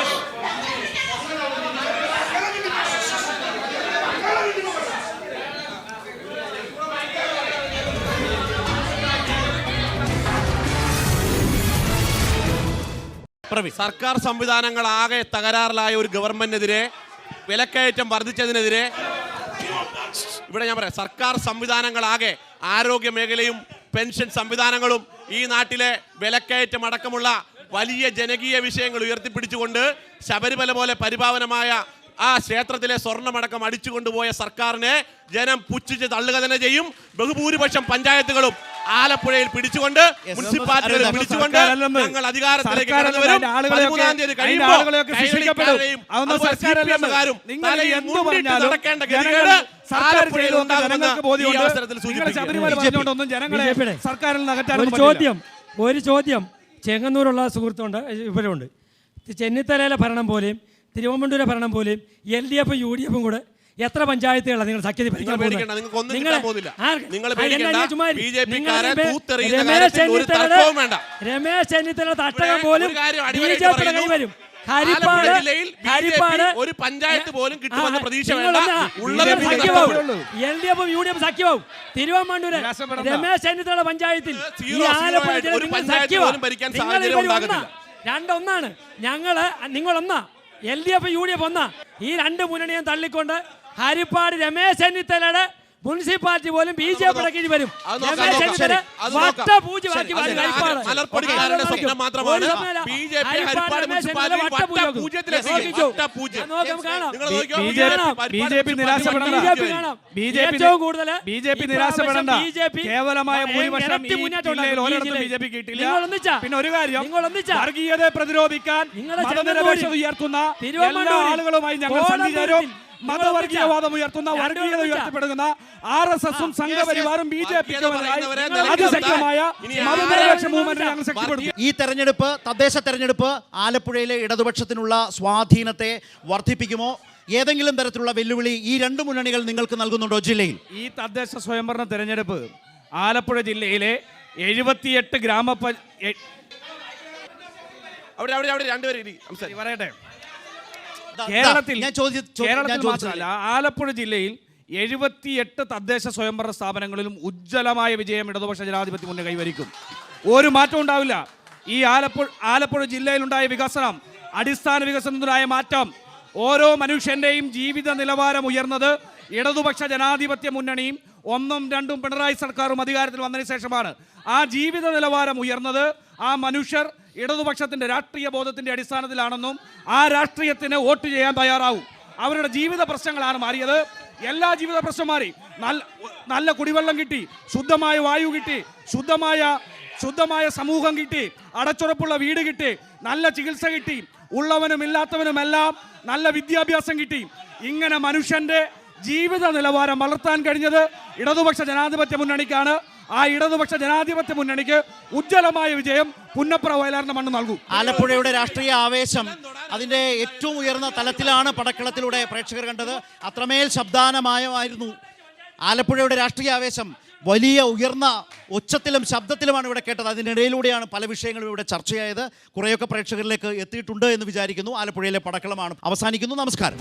സർക്കാർ സംവിധാനങ്ങളാകെ തകരാറിലായ ഒരു ഗവൺമെന്റിനെതിരെ, വിലക്കയറ്റം വർദ്ധിച്ചതിനെതിരെ, ഇവിടെ ഞാൻ പറയാം, സർക്കാർ സംവിധാനങ്ങളാകെ ആരോഗ്യ മേഖലയും പെൻഷൻ സംവിധാനങ്ങളും ഈ നാട്ടിലെ വിലക്കയറ്റം അടക്കമുള്ള വലിയ ജനകീയ വിഷയങ്ങൾ ഉയർത്തിപ്പിടിച്ചുകൊണ്ട് ശബരിമല പോലെ പരിപാവനമായ ആ ക്ഷേത്രത്തിലെ സ്വർണ്ണമടക്കം അടിച്ചുകൊണ്ടുപോയ സർക്കാരിനെ ജനം പുച്ഛിച്ച് തള്ളുക തന്നെ ചെയ്യും. ബഹുഭൂരിപക്ഷം പഞ്ചായത്തുകളും ആലപ്പുഴയിൽ പിടിച്ചുകൊണ്ട്, മുനിസിപ്പാലിറ്റികളിൽ പിടിച്ചുകൊണ്ട് ഞങ്ങൾ അധികാരത്തിലേക്ക് കടന്നു വരും. 13-ാം തീയതി കഴിയുമ്പോൾ നടക്കേണ്ട ഗതികേട് ആലപ്പുഴയിൽ ഉണ്ടാകുമെന്ന് ഈ അവസരത്തിൽ സൂചിപ്പിക്കുന്നു. ഒരു ചോദ്യം ചെങ്ങന്നൂരുള്ള സുഹൃത്തുണ്ട്, ഇവരുണ്ട്. ചെന്നിത്തലയിലെ ഭരണം പോലെയും തിരുവനന്തപുരം ഭരണം പോലെയും LDF UDF കൂടെ എത്ര പഞ്ചായത്തുകളാണ് നിങ്ങൾ സഖ്യത്തിൽ ഭരിക്കാൻ പോകുന്നത്? രമേശ് ചെന്നിത്തല തട്ടകം പോലും BJP-യുടെ കൈ വരും. ഒരു പഞ്ചായത്ത് പോലും കിട്ടുമെന്ന പ്രതീക്ഷ വേണ്ട. LDF UDF സഖ്യവും തിരുവനന്തപുരം രമേശ് ചെന്നിത്തല പഞ്ചായത്തിൽ രണ്ടൊന്നാണ്. നിങ്ങളൊന്നാ, LDF UDF ഒന്നാ. ഈ 2 മുന്നണിയും തള്ളിക്കൊണ്ട് ഹരിപ്പാട് രമേശ് ചെന്നിത്തലയുടെ മുനിസിപ്പാലിറ്റി പോലും BJP-യുടെ കീഴിൽ വരും. രമേശ് ചെന്നിത്തല വട്ടപൂജയാക്കി കേവലമായ ഭൂരിപക്ഷം BJP കിട്ടില്ല. പിന്നെ ഒരു കാര്യം, വർഗീയതയെ പ്രതിരോധിക്കാൻ മതനിരപേക്ഷത ഉയർത്തുന്ന എല്ലാ ആളുകളുമായി ഞങ്ങൾ സഞ്ചരിച്ചാലും മതവർഗീയവാദം ഉയർത്തുന്ന, വർഗീയത ഉയർത്തപ്പെടുന്ന RSS-ഉം സംഘപരിവാറും BJP-ക്കുമെതിരായി അതിശക്തമായ മതനിരപേക്ഷ മൂവ്മെന്റ് ഞങ്ങൾ ശക്തിപ്പെടുത്തും. ഈ തെരഞ്ഞെടുപ്പ്, തദ്ദേശ തെരഞ്ഞെടുപ്പ് ആലപ്പുഴയിലെ ഇടതുപക്ഷത്തിനുള്ള സ്വാധീനത്തെ വർദ്ധിപ്പിക്കുമോ? ഏതെങ്കിലും തരത്തിലുള്ള വെല്ലുവിളി ഈ 2 മുന്നണികൾ നിങ്ങൾക്ക് നൽകുന്നുണ്ടോ ജില്ലയിൽ? ഈ തദ്ദേശ സ്വയംഭരണ തെരഞ്ഞെടുപ്പ് ആലപ്പുഴ ജില്ലയിലെ 78 പറയട്ടെ, കേരളത്തിൽ മാത്രമല്ല ആലപ്പുഴ ജില്ലയിൽ 78 തദ്ദേശ സ്വയംഭരണ സ്ഥാപനങ്ങളിലും ഉജ്ജ്വലമായ വിജയം ഇടതുപക്ഷ ജനാധിപത്യ മുന്നണി കൈവരിക്കും. ഒരു മാറ്റം ഉണ്ടാവില്ല. ഈ ആലപ്പുഴ ജില്ലയിലുണ്ടായ വികസനം, അടിസ്ഥാന വികസനത്തിനുണ്ടായ മാറ്റം, ഓരോ മനുഷ്യൻ്റെയും ജീവിത നിലവാരം ഉയർന്നത് ഇടതുപക്ഷ ജനാധിപത്യ മുന്നണിയും 1ഉം 2ഉം പിണറായി സർക്കാരും അധികാരത്തിൽ വന്നതിന് ശേഷമാണ്. ആ ജീവിത നിലവാരം ഉയർന്നത് ആ മനുഷ്യർ ഇടതുപക്ഷത്തിൻ്റെ രാഷ്ട്രീയ ബോധത്തിൻ്റെ അടിസ്ഥാനത്തിലാണെന്നും ആ രാഷ്ട്രീയത്തിന് വോട്ട് ചെയ്യാൻ തയ്യാറാവും. അവരുടെ ജീവിത പ്രശ്നങ്ങളാണ് മാറിയത്. എല്ലാ ജീവിത പ്രശ്നം മാറി. നല്ല കുടിവെള്ളം കിട്ടി, ശുദ്ധമായ വായു കിട്ടി, ശുദ്ധമായ സമൂഹം കിട്ടി, അടച്ചുറപ്പുള്ള വീട് കിട്ടി, നല്ല ചികിത്സ കിട്ടി, ഉള്ളവനും ഇല്ലാത്തവനുമെല്ലാം നല്ല വിദ്യാഭ്യാസം കിട്ടി. ഇങ്ങനെ മനുഷ്യൻ്റെ ജീവിത നിലവാരം വളർത്താൻ കഴിഞ്ഞത് ഇടതുപക്ഷ ജനാധിപത്യ മുന്നണിക്കാണ്. ആ ഇടതുപക്ഷ ജനാധിപത്യ മുന്നണിക്ക് ഉജ്ജ്വലമായ വിജയം പുന്നപ്ര വയലാറിന്റെ മണ്ണ് നൽകും. ആലപ്പുഴയുടെ രാഷ്ട്രീയ ആവേശം അതിൻ്റെ ഏറ്റവും ഉയർന്ന തലത്തിലാണ് പടക്കളത്തിലൂടെ പ്രേക്ഷകർ കണ്ടത്. അത്രമേൽ ശബ്ദാനമായിരുന്നു ആലപ്പുഴയുടെ രാഷ്ട്രീയ ആവേശം. വലിയ ഉയർന്ന ഉച്ചത്തിലും ശബ്ദത്തിലുമാണ് ഇവിടെ കേട്ടത്. അതിനിടയിലൂടെയാണ് പല വിഷയങ്ങളും ഇവിടെ ചർച്ചയായത്. കുറേയൊക്കെ പ്രേക്ഷകരിലേക്ക് എത്തിയിട്ടുണ്ട് എന്ന് വിചാരിക്കുന്നു. ആലപ്പുഴയിലെ പടക്കളമാണ് അവസാനിക്കുന്നു. നമസ്കാരം.